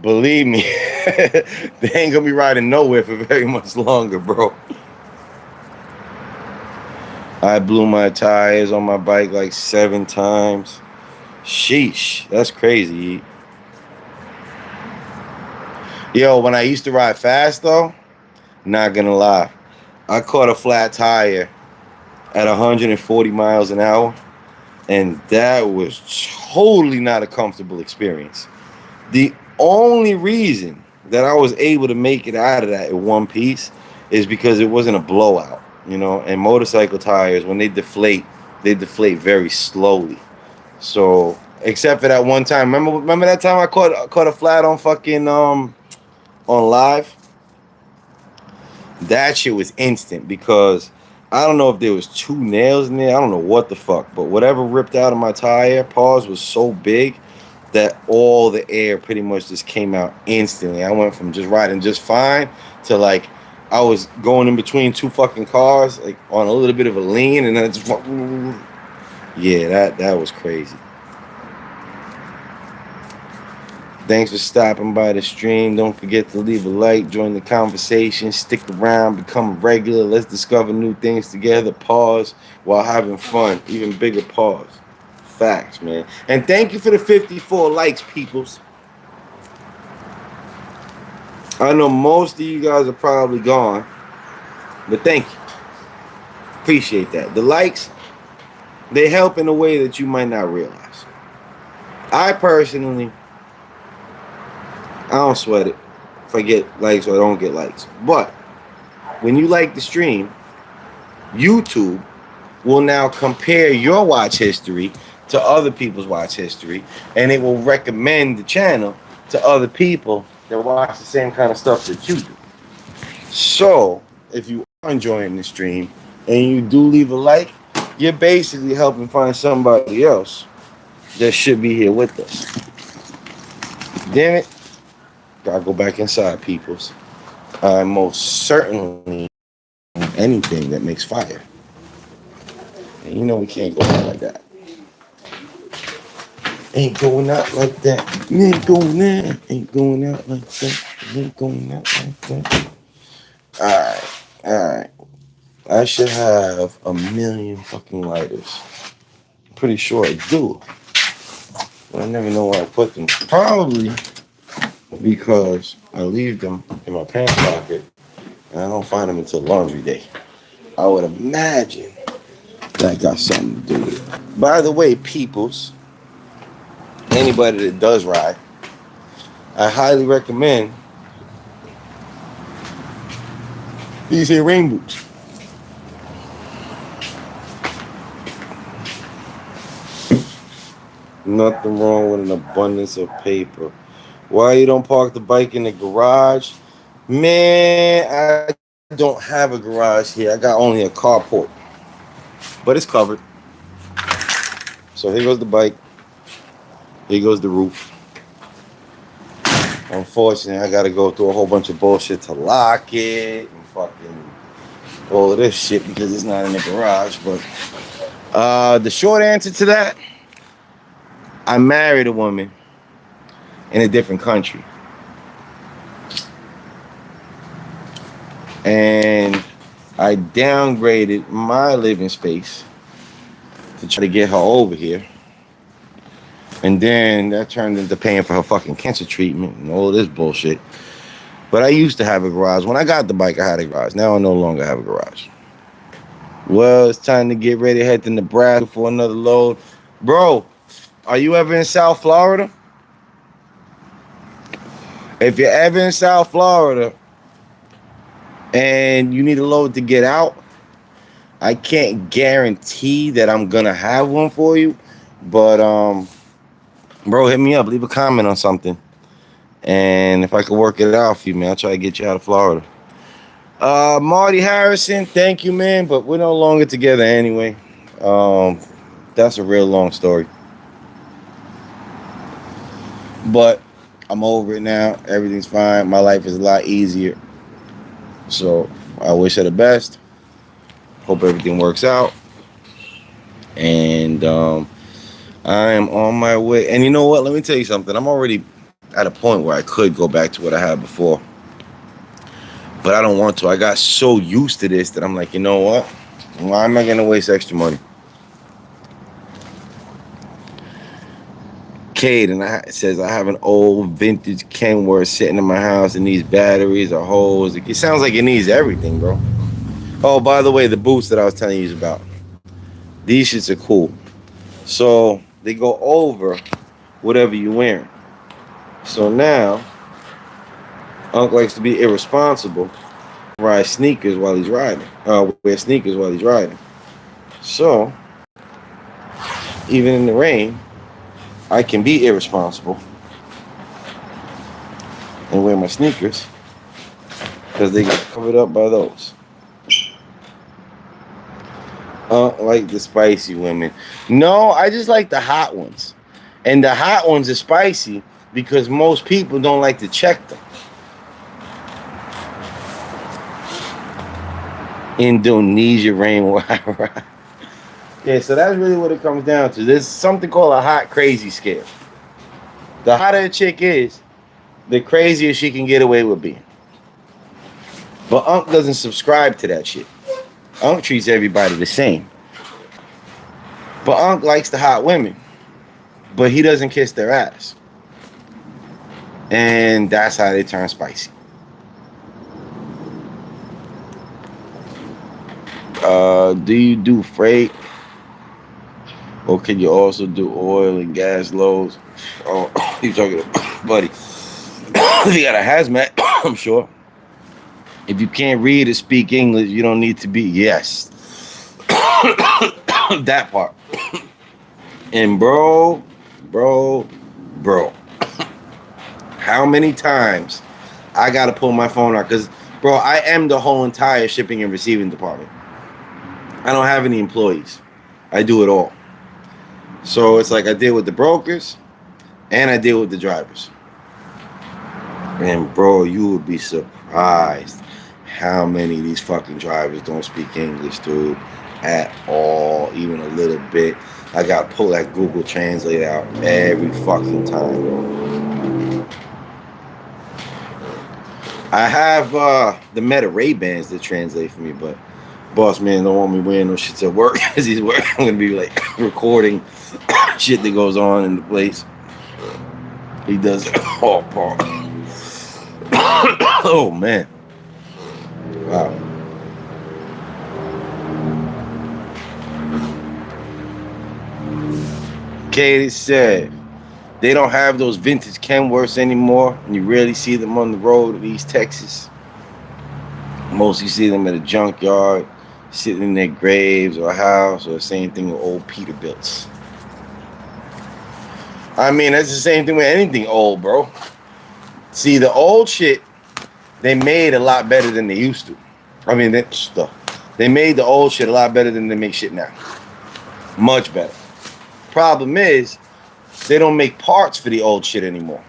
Speaker 2: believe me, they ain't gonna be riding nowhere for very much longer, bro. I blew my tires on my bike like 7 times. Sheesh, that's crazy. Yo, when I used to ride fast, though, not gonna lie, I caught a flat tire at 140 miles an hour, and that was totally not a comfortable experience. The only reason that I was able to make it out of that in one piece is because it wasn't a blowout, and motorcycle tires, when they deflate very slowly. So, except for that one time, remember that time I caught a flat on fucking on live? That shit was instant, because I don't know if there was 2 nails in there. I don't know what the fuck, but whatever ripped out of my tire pause was so big that all the air pretty much just came out instantly. I went from just riding just fine to, like, I was going in between 2 fucking cars, like, on a little bit of a lean, and then it just, yeah, that was crazy. Thanks for stopping by the stream. Don't forget to leave a like, join the conversation, stick around, become a regular. Let's discover new things together. Pause while having fun. Even bigger pause. Facts, man. And thank you for the 54 likes, peoples. I know most of you guys are probably gone, but thank you. Appreciate that. The likes, they help in a way that you might not realize. I personally, I don't sweat it if I get likes or I don't get likes. But when you like the stream, YouTube will now compare your watch history to other people's watch history, and it will recommend the channel to other people that watch the same kind of stuff that you do. So if you are enjoying the stream and you do leave a like, you're basically helping find somebody else that should be here with us. Damn it. Gotta go back inside, peoples. I most certainly anything that makes fire. And we can't go out like that. Ain't going out like that. Ain't going out. Ain't going out like that. Ain't going out like that. Alright. I should have 1,000,000 fucking lighters. I'm pretty sure I do. But I never know where I put them. Probably because I leave them in my pants pocket and I don't find them until laundry day. I would imagine that got something to do with it. By the way, peoples, anybody that does ride, I highly recommend these here rain boots. Nothing wrong with an abundance of paper. Why you don't park the bike in the garage? Man, I don't have a garage here. I got only a carport. But it's covered. So here goes the bike. Here goes the roof. Unfortunately, I gotta go through a whole bunch of bullshit to lock it and fucking all of this shit because it's not in the garage. But the short answer to that, I married a woman in a different country. And I downgraded my living space to try to get her over here. And then that turned into paying for her fucking cancer treatment and all this bullshit. But I used to have a garage. When I got the bike, I had a garage. Now I no longer have a garage. Well, it's time to get ready to head to Nebraska for another load. Bro, are you ever in South Florida? If you're ever in South Florida and you need a load to get out, I can't guarantee that I'm gonna have one for you. But bro, hit me up, leave a comment on something. And if I could work it out for you, man, I'll try to get you out of Florida. Marty Harrison, thank you, man, but we're no longer together anyway. That's a real long story. But I'm over it now. Everything's fine. My life is a lot easier. So I wish her the best. Hope everything works out. And I am on my way. And you know what? Let me tell you something. I'm already at a point where I could go back to what I had before. But I don't want to. I got so used to this that I'm like, you know what? Why am I going to waste extra money? Cade, and it says, I have an old vintage Kenworth sitting in my house and these batteries are holes. It sounds like it needs everything, bro. Oh, by the way, the boots that I was telling you about. These shits are cool. So they go over whatever you're wearing. So now, Unc likes to be irresponsible. Ride sneakers while he's riding. Wear sneakers while he's riding. So, even in the rain, I can be irresponsible and wear my sneakers because they get covered up by those. Like the spicy women. No, I just like the hot ones. And the hot ones are spicy because most people don't like to check them. Indonesia rainwater. Yeah, so that's really what it comes down to. There's something called a hot crazy scale. The hotter a chick is, the crazier she can get away with being. But Unc doesn't subscribe to that shit. Unc treats everybody the same. But Unc likes the hot women. But he doesn't kiss their ass. And that's how they turn spicy. Do you do freight? Or can you also do oil and gas loads? Oh, you talking about, buddy? If you got a hazmat, I'm sure. If you can't read or speak English, you don't need to be. Yes. That part. And bro. How many times I got to pull my phone out? Because, bro, I am the whole entire shipping and receiving department. I don't have any employees. I do it all. So it's like I deal with the brokers and I deal with the drivers. And bro, you would be surprised how many of these fucking drivers don't speak English, dude, at all, even a little bit. I got to pull that Google Translate out every fucking time, bro. I have the Meta Ray-Bans that translate for me, but boss man don't want me wearing those shits at work because he's working. I'm going to be like recording shit that goes on in the place. He does it all part. Oh man. Wow. Katie said they don't have those vintage Kenworths anymore, and you rarely see them on the road in East Texas. Mostly see them at a junkyard, sitting in their graves or a house, or the same thing with old Peterbilts. I mean, that's the same thing with anything old, bro. See, the old shit, they made a lot better than they used to. I mean, they made the old shit a lot better than they make shit now. Much better. Problem is, they don't make parts for the old shit anymore.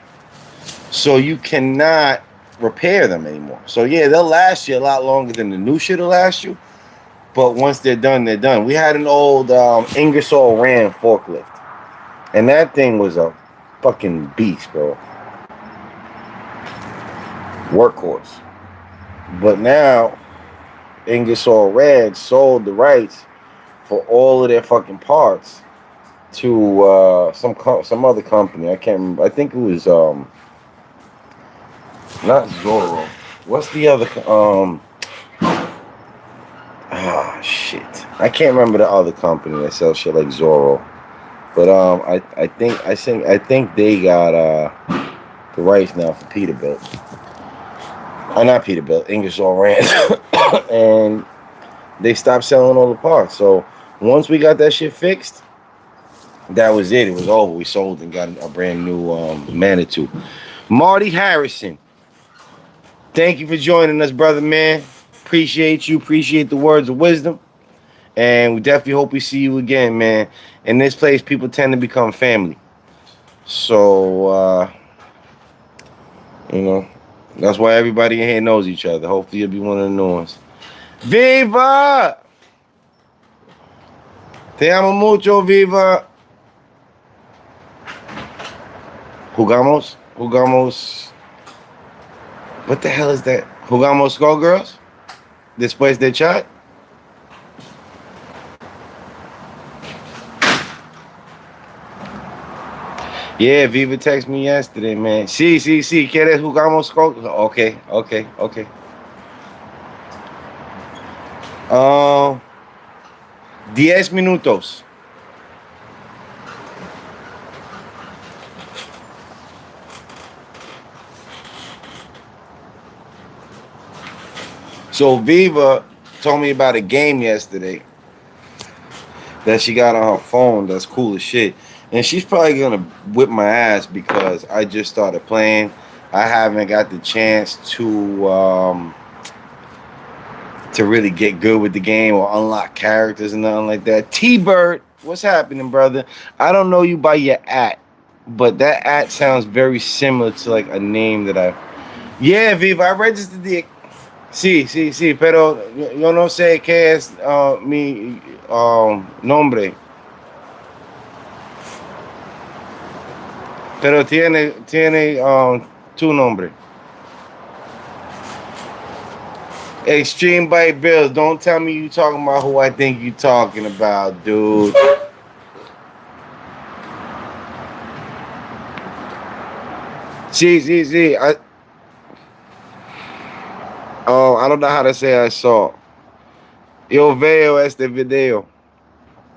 Speaker 2: So you cannot repair them anymore. So yeah, they'll last you a lot longer than the new shit will last you. But once they're done, they're done. We had an old Ingersoll Rand forklift. And that thing was a fucking beast, bro. Workhorse. But now, Ingersoll Rand sold the rights for all of their fucking parts to some other company. I can't remember. I think it was not Zorro. What's the other shit. I can't remember the other company that sells shit like Zorro. But I think they got the rights now for Peterbilt. Not Peterbilt, Ingersoll Rand. And they stopped selling all the parts. So once we got that shit fixed, that was it. It was over. We sold and got a brand new Manitou. Marty Harrison, thank you for joining us, brother, man. Appreciate you. Appreciate the words of wisdom. And we definitely hope we see you again, man. In this place, people tend to become family. So, that's why everybody in here knows each other. Hopefully you'll be one of the new ones. Viva! Te amo mucho, Viva. Jugamos? What the hell is that? Jugamos Skullgirls? Después de chat? Yeah, Viva texted me yesterday, man. Sí, ¿quieres jugamos Skullgirls? Okay. 10 minutos. So Viva told me about a game yesterday that she got on her phone that's cool as shit. And she's probably gonna whip my ass because I just started playing. I haven't got the chance to really get good with the game or unlock characters and nothing like that. T-Bird, what's happening, brother? I don't know you by your @ but that @ sounds very similar to like a name that I... Yeah, Viva, I registered the... Sí, pero yo no sé qué es mi nombre. Pero tiene tu nombre. Extreme Bite Bills, don't tell me you talking about who I think you talking about, dude. Sí. I don't know how to say I saw. Yo veo este video.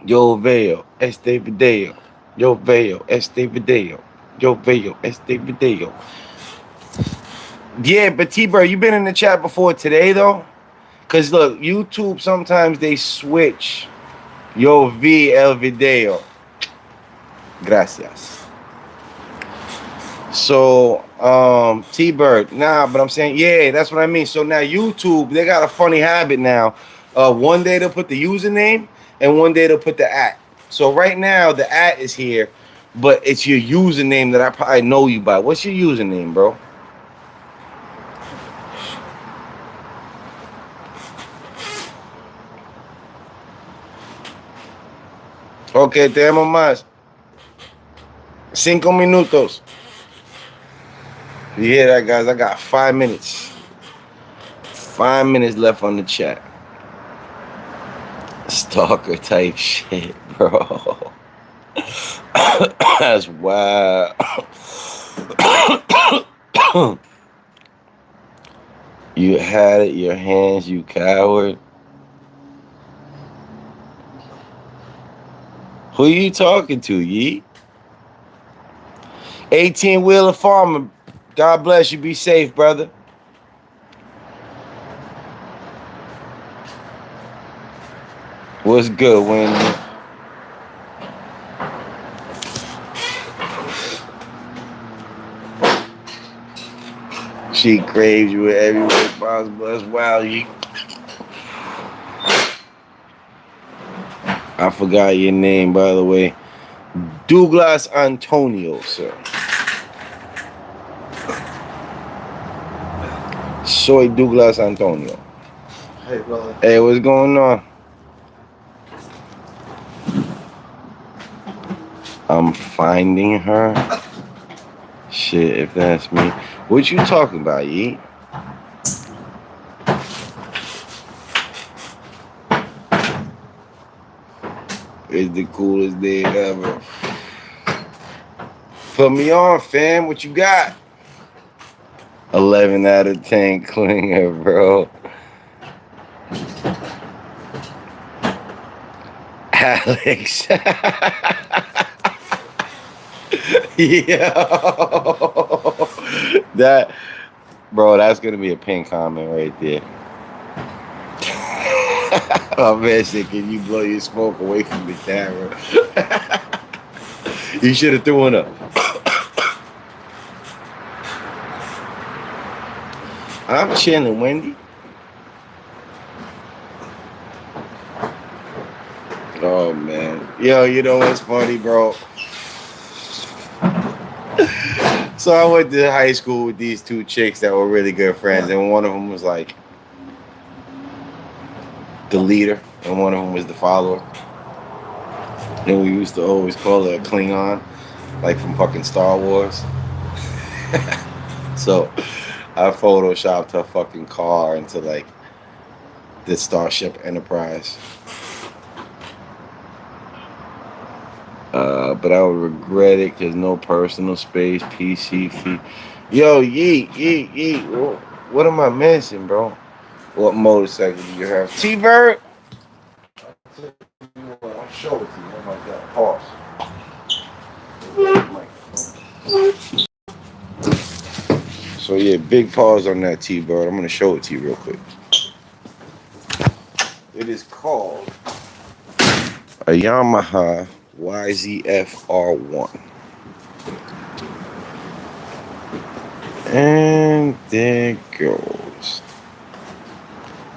Speaker 2: Yo veo este video. Yeah, but T-Bird, you been in the chat before today, though? Because, look, YouTube, sometimes they switch. Yo vi el video. Gracias. So, T-Bird, nah, but I'm saying, yeah, that's what I mean. So now YouTube, they got a funny habit now. One day they'll put the username, and one day they'll put the @. So right now, the @ is here, but it's your username that I probably know you by. What's your username, bro? Okay, tenemos más. 5 minutos. You hear that, guys? I got 5 minutes. 5 minutes left on the chat. Stalker type shit, bro. That's wild. You had it, your hands, you coward. Who you talking to, Yeet? 18-wheeler farmer. God bless you. Be safe, brother. What's good, Wendy? She craves you in every way possible. That's wild, Yeet. I forgot your name, by the way. Douglas Antonio, sir. Soy Douglas Antonio.
Speaker 1: Hey, brother.
Speaker 2: Hey, what's going on? I'm finding her. Shit, if that's me. What you talking about, Yeet? It's the coolest day ever. Put me on, fam. What you got? 11 out of 10 clinger, bro. Alex. Yo. That, bro, that's going to be a pin comment right there. Oh, man, shit, can you blow your smoke away from the camera? You should have threw one up. I'm chilling, Wendy. Oh, man. Yo, you know what's funny, bro? So I went to high school with these two chicks that were really good friends, and one of them was like the leader, and one of them was the follower. And we used to always call her a Klingon, like from fucking Star Wars. So I photoshopped her fucking car into like the Starship Enterprise. But I would regret it because no personal space, PC fee. Yo, yeet. What am I missing, bro? What motorcycle do you have? T-Bird? I'll show it to you. Oh my God. Pause. So yeah, big pause on that T-Bird. I'm gonna show it to you real quick. It is called a Yamaha YZF-R1. And there it goes.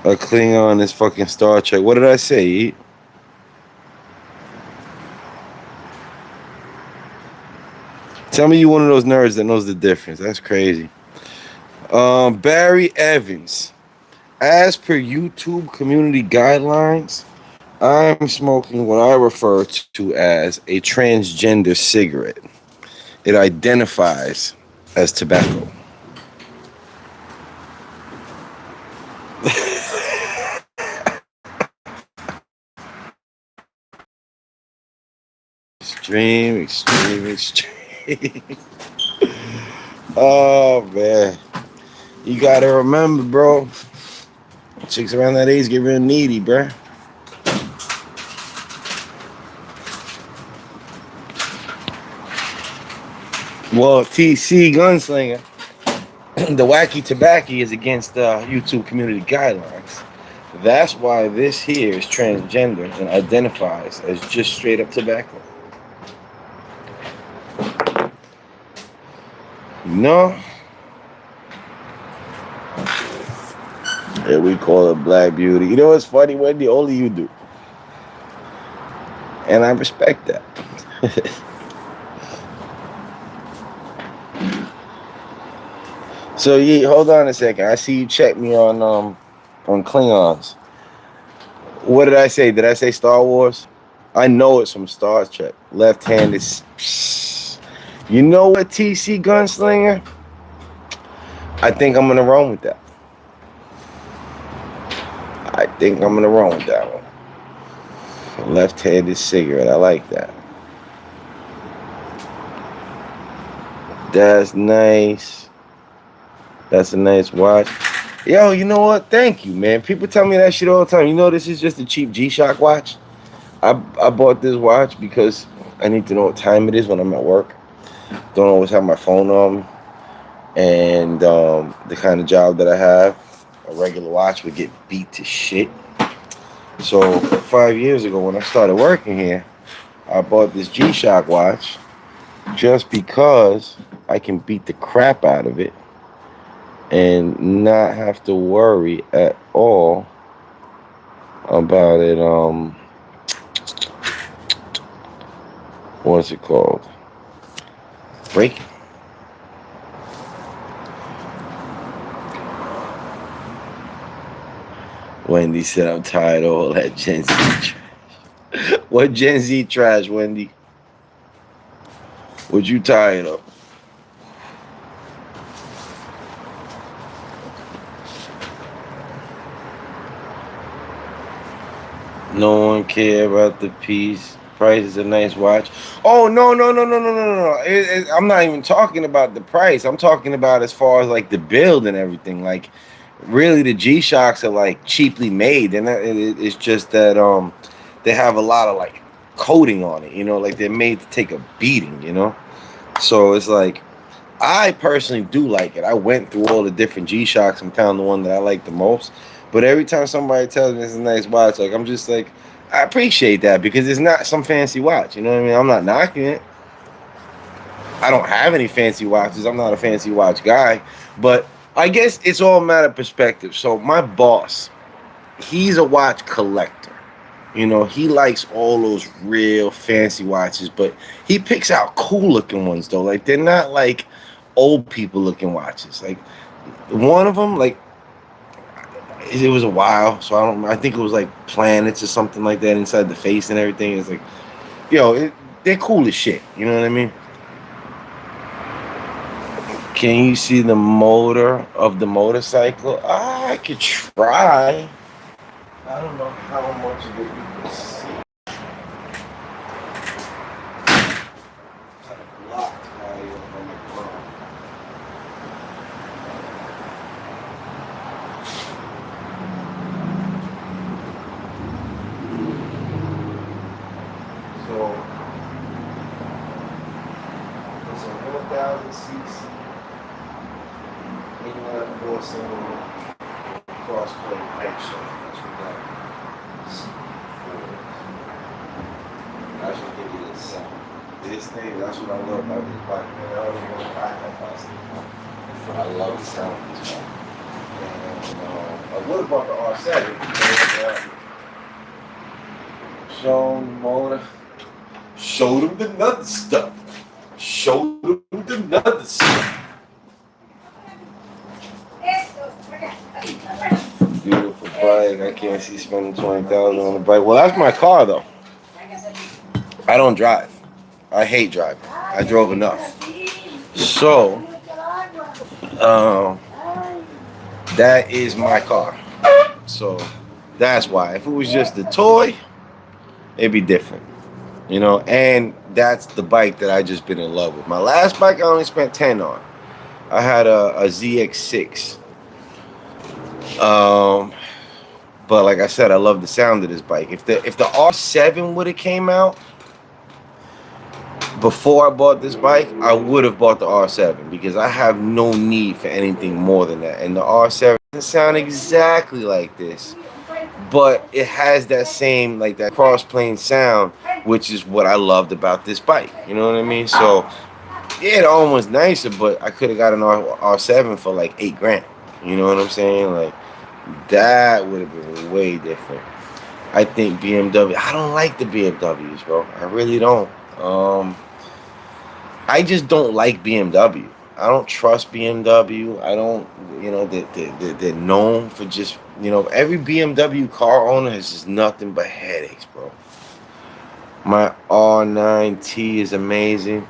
Speaker 2: A Klingon is fucking Star Trek. What did I say? Tell me you one of those nerds that knows the difference. That's crazy. Barry Evans. As per YouTube community guidelines, I'm smoking what I refer to as a transgender cigarette. It identifies as tobacco. Extreme. Oh, man. You gotta remember, bro. Chicks around that age get real needy, bruh. Well, TC Gunslinger, the wacky tobacco is against YouTube community guidelines. That's why this here is transgender and identifies as just straight up tobacco. No. Yeah, we call it Black Beauty. You know what's funny, Wendy? Only you do. And I respect that. So yeah, hold on a second. I see you check me on Klingons. What did I say? Did I say Star Wars? I know it's from Star Trek. Left-handed. You know what, TC Gunslinger? I think I'm gonna run with that. I think I'm gonna run with that one. Left-handed cigarette. I like that. That's nice. That's a nice watch. Yo, you know what? Thank you, man. People tell me that shit all the time. You know, this is just a cheap G-Shock watch. I bought this watch because I need to know what time it is when I'm at work. Don't always have my phone on me. And the kind of job that I have, a regular watch would get beat to shit. So 5 years ago when I started working here, I bought this G-Shock watch just because I can beat the crap out of it and not have to worry at all about it. What's it called? Breaking. Wendy said, I'm tired of all that Gen Z trash. What Gen Z trash, Wendy? What you tired of? No one care about the piece. Price is a nice watch. Oh, no. I'm not even talking about the price. I'm talking about as far as like the build and everything. Like, really, the G-Shocks are like cheaply made, and it's just that they have a lot of like coating on it. You know, like they're made to take a beating. You know, so it's like I personally do like it. I went through all the different G-Shocks and found the one that I like the most. But every time somebody tells me it's a nice watch, like I'm just like, I appreciate that because it's not some fancy watch. You know what I mean? I'm not knocking it. I don't have any fancy watches. I'm not a fancy watch guy. But I guess it's all a matter of perspective. So my boss, he's a watch collector. You know, he likes all those real fancy watches, but he picks out cool looking ones though. Like they're not like old people looking watches. Like one of them, like it was a while, so I think it was like planets or something like that inside the face and everything. It's like, they're cool as shit. You know what I mean? Can you see the motor of the motorcycle? I could try. I don't know how much of it you can see. Kind of blocked by from the ground. So it's a 1000cc inline four cylinder crossplay pipe shaft. That's what that is. I should give you the sound. This thing, that's what I love about this bike, man. I don't even want to buy that bike. I love the sound of this bike. And I would have bought the R7. But, show them the motor. Show them the nut stuff. Show them the nut stuff. Beautiful bike. I can't see spending $20,000 on the bike. Well, that's my car though. I don't drive. I hate driving. I drove enough. So, that is my car. So, that's why. If it was just a toy, it'd be different. You know, and that's the bike that I just been in love with. My last bike I only spent 10 on. I had a ZX6. But like I said, I love the sound of this bike. If the R7 would have came out before I bought this bike, I would have bought the R7 because I have no need for anything more than that. And the R7 doesn't sound exactly like this, but it has that same, like that cross-plane sound, which is what I loved about this bike. You know what I mean? So yeah, the arm was nicer, but I could have got an R7 for like $8,000. You know what I'm saying? Like that would have been way different. I think BMW. I don't like the BMWs, bro. I really don't. I just don't like BMW. I don't trust BMW. I don't, they're known for just, every BMW car owner has just nothing but headaches, bro. My R9T is amazing.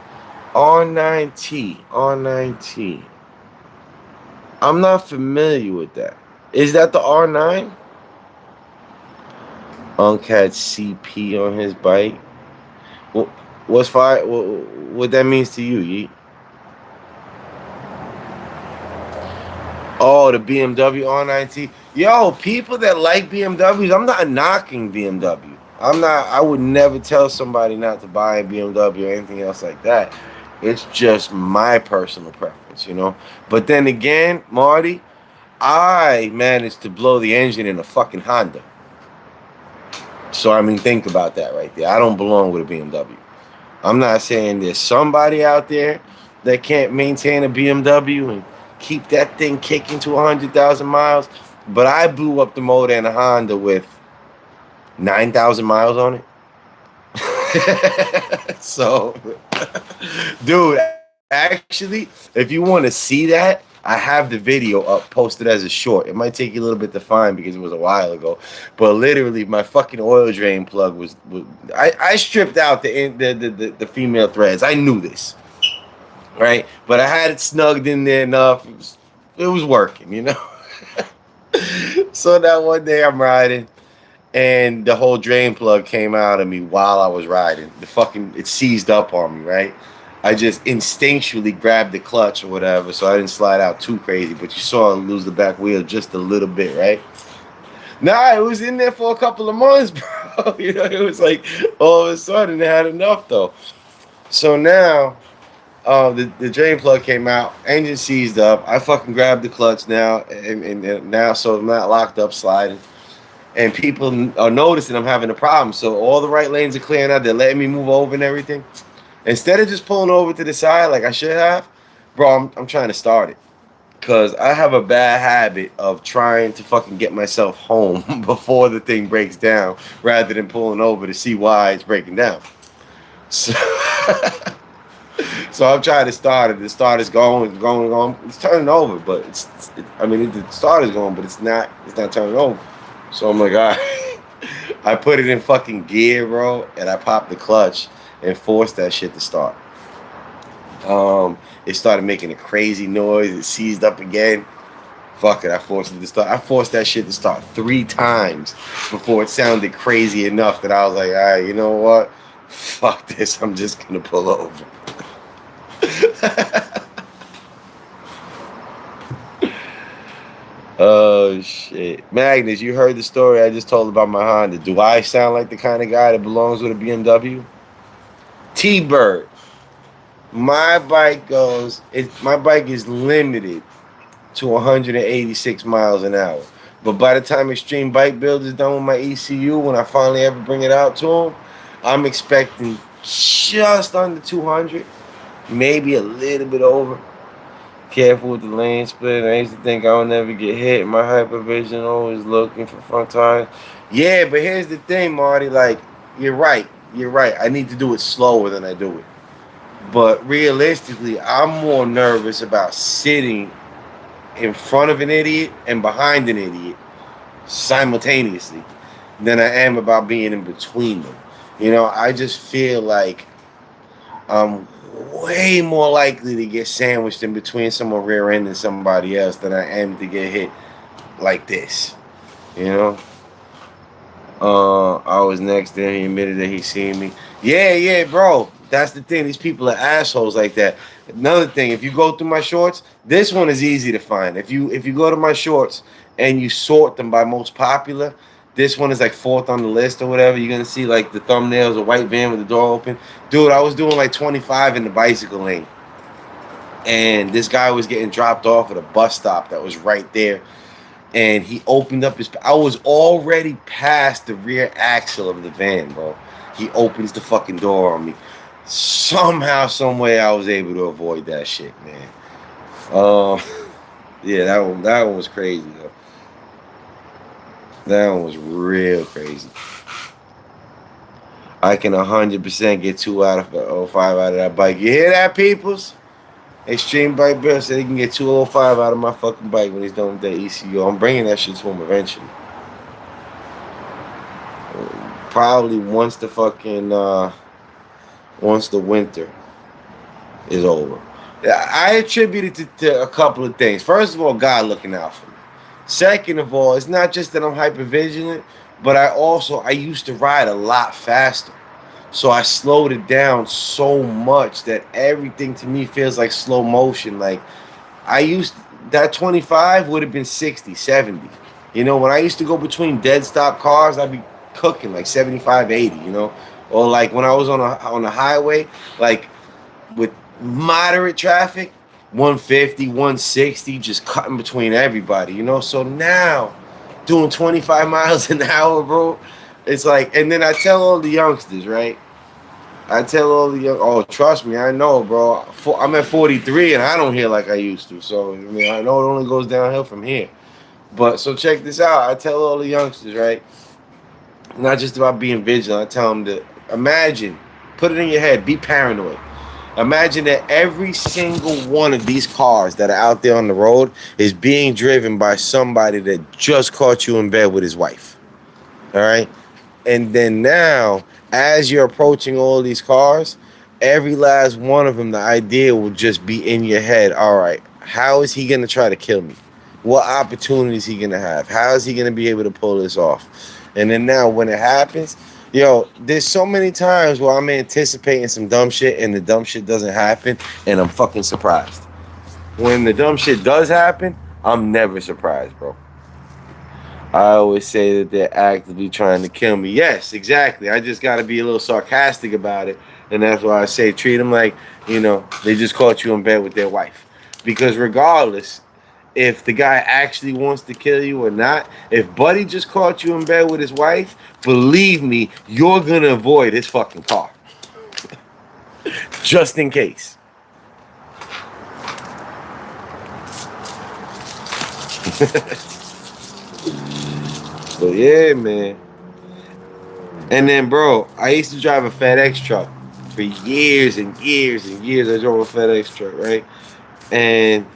Speaker 2: R9T. I'm not familiar with that. Is that the R9? Unc had CP on his bike. What's fire? What that means to you, Yeet? Oh, the BMW R9T. Yo, people that like BMWs, I'm not knocking BMW. I'm not. I would never tell somebody not to buy a BMW or anything else like that. It's just my personal preference, you know. But then again, Marty, I managed to blow the engine in a fucking Honda. So I mean, think about that right there. I don't belong with a BMW. I'm not saying there's somebody out there that can't maintain a BMW and keep that thing kicking to 100,000 miles, but I blew up the motor in a Honda with 9,000 miles on it. So, dude, actually, if you want to see that, I have the video up posted as a short. It might take you a little bit to find because it was a while ago, but literally, my fucking oil drain plug was I stripped out the female threads. I knew this, right? But I had it snugged in there enough. It was working, you know. So that one day I'm riding, and the whole drain plug came out of me while I was riding. It seized up on me, right? I just instinctually grabbed the clutch or whatever, so I didn't slide out too crazy. But you saw I lose the back wheel just a little bit, right? Nah, it was in there for a couple of months, bro. You know, it was like all of a sudden it had enough though. So now the drain plug came out, engine seized up. I fucking grabbed the clutch now, and now so I'm not locked up sliding. And people are noticing I'm having a problem. So all the right lanes are clearing out. They're letting me move over and everything. Instead of just pulling over to the side like I should have, bro, I'm trying to start it. Because I have a bad habit of trying to fucking get myself home before the thing breaks down rather than pulling over to see why it's breaking down. So, so I'm trying to start it. The starter's going. It's turning over, but the starter's going, but it's not turning over. So I'm like, all right. I put it in fucking gear, bro, and I popped the clutch and forced that shit to start. It started making a crazy noise. It seized up again. Fuck it, I forced it to start. I forced that shit to start 3 times before it sounded crazy enough that I was like, all right, you know what? Fuck this. I'm just gonna pull over. Oh shit, Magnus, you heard the story I just told about my Honda. Do I sound like the kind of guy that belongs with a BMW? T-Bird. My bike is limited to 186 miles an hour. But by the time Extreme Bike Build is done with my ECU, when I finally ever bring it out to them, I'm expecting just under 200, maybe a little bit over. Careful with the lane split. I used to think I would never get hit. My hypervision always looking for front tires. Yeah, but here's the thing, Marty. Like, you're right. I need to do it slower than I do it. But realistically, I'm more nervous about sitting in front of an idiot and behind an idiot simultaneously than I am about being in between them. You know, I just feel like I'm way more likely to get sandwiched in between someone rear end and somebody else than I am to get hit like this. You know? I was next to him. He admitted that he seen me. Yeah, bro. That's the thing. These people are assholes like that. Another thing, if you go through my shorts, this one is easy to find. If you go to my shorts and you sort them by most popular, this one is like 4th on the list or whatever. You're gonna see like the thumbnails, a white van with the door open. Dude, I was doing like 25 in the bicycle lane, and this guy was getting dropped off at a bus stop that was right there. And he opened up I was already past the rear axle of the van, bro. He opens the fucking door on me. Somehow, some way, I was able to avoid that shit, man. Yeah, that one was crazy, though. That one was real crazy. I can 100% get 2 out of 05 out of that bike. You hear that, peoples? Extreme Bike Bill said he can get 205 out of my fucking bike when he's done with that ECU. I'm bringing that shit to him eventually. Probably once the winter is over. I attribute it to a couple of things. First of all, God looking out for me. Second of all, it's not just that I'm hyper vigilant, but I used to ride a lot faster. So I slowed it down so much that everything to me feels like slow motion. Like that 25 would have been 60, 70. You know, when I used to go between dead stop cars, I'd be cooking like 75, 80, you know? Or like when I was on a highway, like with moderate traffic, 150, 160, just cutting between everybody, you know? So now, doing 25 miles an hour, bro, it's like, and then I tell all the youngsters, right? I tell all the young, oh, trust me, I know, bro. I'm at 43 and I don't hear like I used to. So, I mean, I know it only goes downhill from here. But so check this out. I tell all the youngsters, right? Not just about being vigilant. I tell them to imagine, put it in your head, be paranoid. Imagine that every single one of these cars that are out there on the road is being driven by somebody that just caught you in bed with his wife. All right? And then now, as you're approaching all these cars, every last one of them, the idea will just be in your head. All right, how is he going to try to kill me? What opportunities is he going to have? How is he going to be able to pull this off? And then now when it happens, yo, there's so many times where I'm anticipating some dumb shit and the dumb shit doesn't happen and I'm fucking surprised. When the dumb shit does happen, I'm never surprised, bro. I always say that they're actively trying to kill me. Yes, exactly. I just got to be a little sarcastic about it. And that's why I say treat them like, you know, they just caught you in bed with their wife. Because regardless, if the guy actually wants to kill you or not, if Buddy just caught you in bed with his wife, believe me, you're going to avoid his fucking car. Just in case. But yeah, man. And then, bro, I used to drive a FedEx truck for years and years and years. I drove a FedEx truck, right? And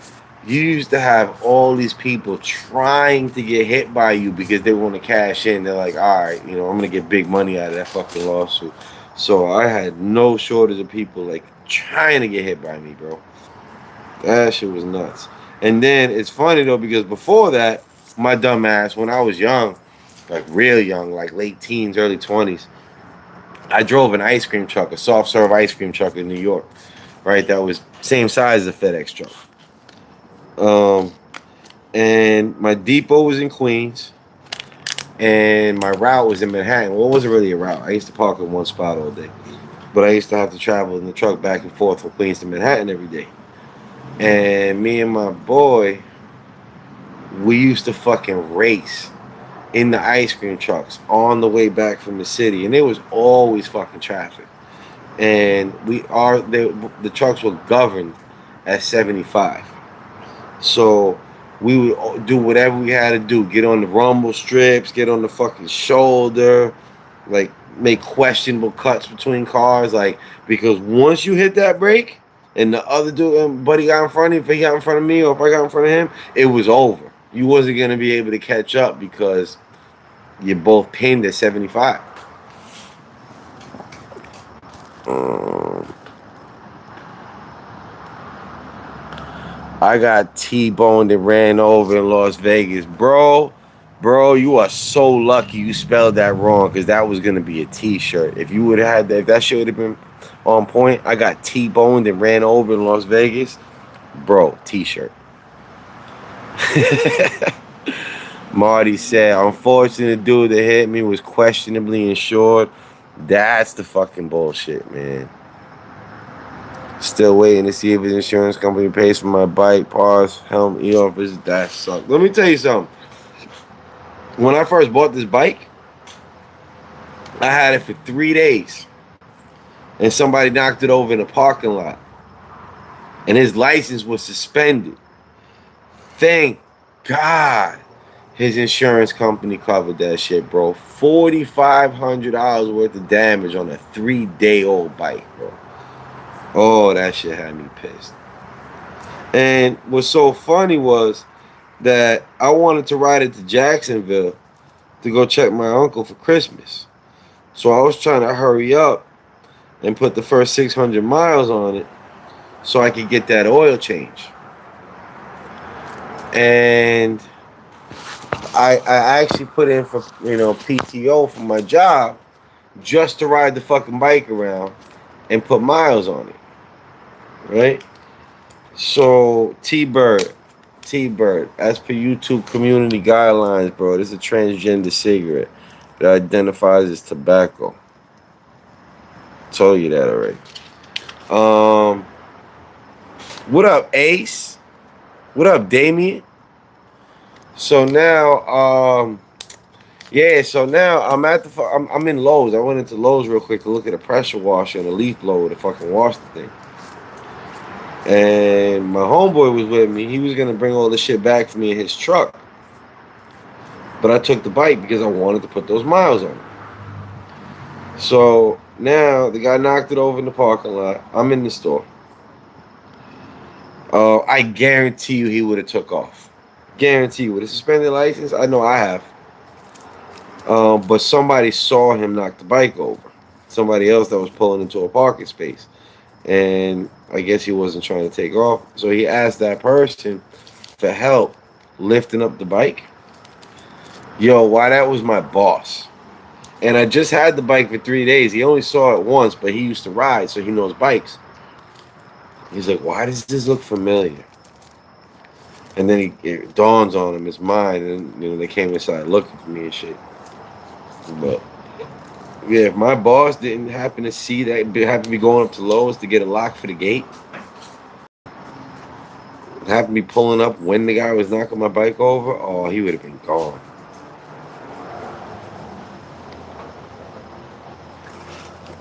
Speaker 2: you used to have all these people trying to get hit by you because they want to cash in. They're like, all right, you know, I'm going to get big money out of that fucking lawsuit. So I had no shortage of people like trying to get hit by me, bro. That shit was nuts. And then it's funny though, because before that, my dumb ass, when I was young, like real young, like late teens, early 20s, I drove an ice cream truck, a soft serve ice cream truck in New York, right? That was same size as a FedEx truck. And my depot was in Queens, and my route was in Manhattan. Well, it wasn't really a route. I used to park in one spot all day, but I used to have to travel in the truck back and forth from Queens to Manhattan every day. And me and my boy, we used to fucking race in the ice cream trucks on the way back from the city, and there was always fucking traffic. And the trucks were governed at 75, so we would do whatever we had to do. Get on the rumble strips, get on the fucking shoulder, like make questionable cuts between cars, like because once you hit that brake and the other dude, buddy got in front of you, if he got in front of me or if I got in front of him, it was over. You wasn't gonna be able to catch up because you're both pinned at 75. I got T-boned and ran over in Las Vegas. Bro, you are so lucky you spelled that wrong because that was going to be a T-shirt. If you would have had that, if that shit would have been on point, I got T-boned and ran over in Las Vegas. Bro, T-shirt. Marty said, unfortunately, the dude that hit me was questionably insured. That's the fucking bullshit, man. Still waiting to see if his insurance company pays for my bike, parts, helmet, e-office. That sucks. Let me tell you something. When I first bought this bike, I had it for 3 days. And somebody knocked it over in a parking lot. And his license was suspended. Thank God his insurance company covered that shit, bro. $4,500 worth of damage on a 3-day-old bike, bro. Oh, that shit had me pissed. And what's so funny was that I wanted to ride it to Jacksonville to go check my uncle for Christmas. So I was trying to hurry up and put the first 600 miles on it so I could get that oil change. And I actually put in for, PTO for my job just to ride the fucking bike around and put miles on it. Right? So T-Bird, T-Bird, as per YouTube community guidelines, bro, this is a transgender cigarette that identifies as tobacco. Told you that already. What up, Ace? What up, Damien? So now, yeah. So now I'm at the. I'm in Lowe's. I went into Lowe's real quick to look at a pressure washer and a leaf blower to fucking wash the thing. And my homeboy was with me. He was gonna bring all the shit back for me in his truck. But I took the bike because I wanted to put those miles on it. So now the guy knocked it over in the parking lot. I'm in the store. I guarantee you he would have took off. Guarantee you with a suspended license. I know I have. But somebody saw him knock the bike over. Somebody else that was pulling into a parking space. And I guess he wasn't trying to take off. So he asked that person for help lifting up the bike. Yo, why that was my boss. And I just had the bike for 3 days. He only saw it once, but he used to ride, so he knows bikes. He's like, why does this look familiar? And then it dawns on him, it's mine. And they came inside looking for me and shit. But yeah, if my boss didn't happen to see that, happen to be going up to Lowe's to get a lock for the gate, happened to be pulling up when the guy was knocking my bike over, oh, he would have been gone.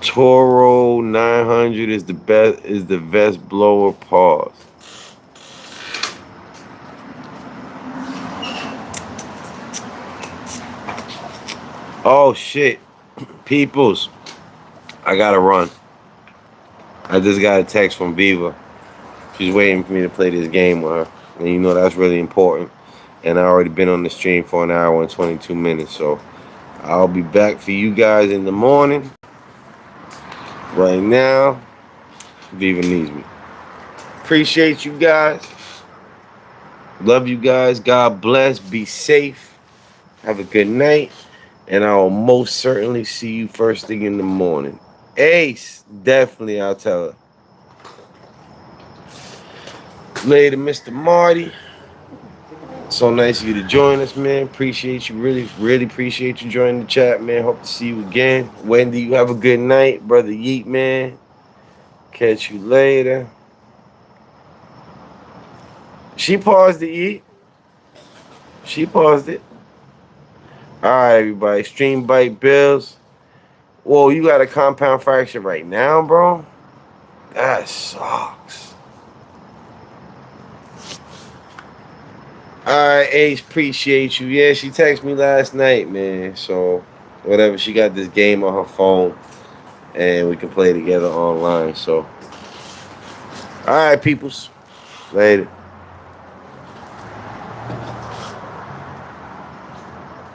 Speaker 2: Toro 900 is the best blower. Pause. Oh shit, peoples, I gotta run. I just got a text from Viva. She's waiting for me to play this game with her, and that's really important. And I already been on the stream for an hour and 22 minutes, so I'll be back for you guys in the morning. Right now, Viva needs me. Appreciate you guys. Love you guys. God bless. Be safe. Have a good night. And I will most certainly see you first thing in the morning. Ace, definitely I'll tell her. Later, Mr. Marty. So nice of you to join us, man. Appreciate you. Really, really appreciate you joining the chat, man. Hope to see you again. Wendy, you have a good night. Brother Yeet, man. Catch you later. She paused it, Yeet. She paused it. All right, everybody. Stream Bite Bills. Whoa, you got a compound fracture right now, bro? That sucks. All right, Ace, appreciate you. Yeah, she texted me last night, man. So, whatever, she got this game on her phone, and we can play together online. So, all right, peoples. Later.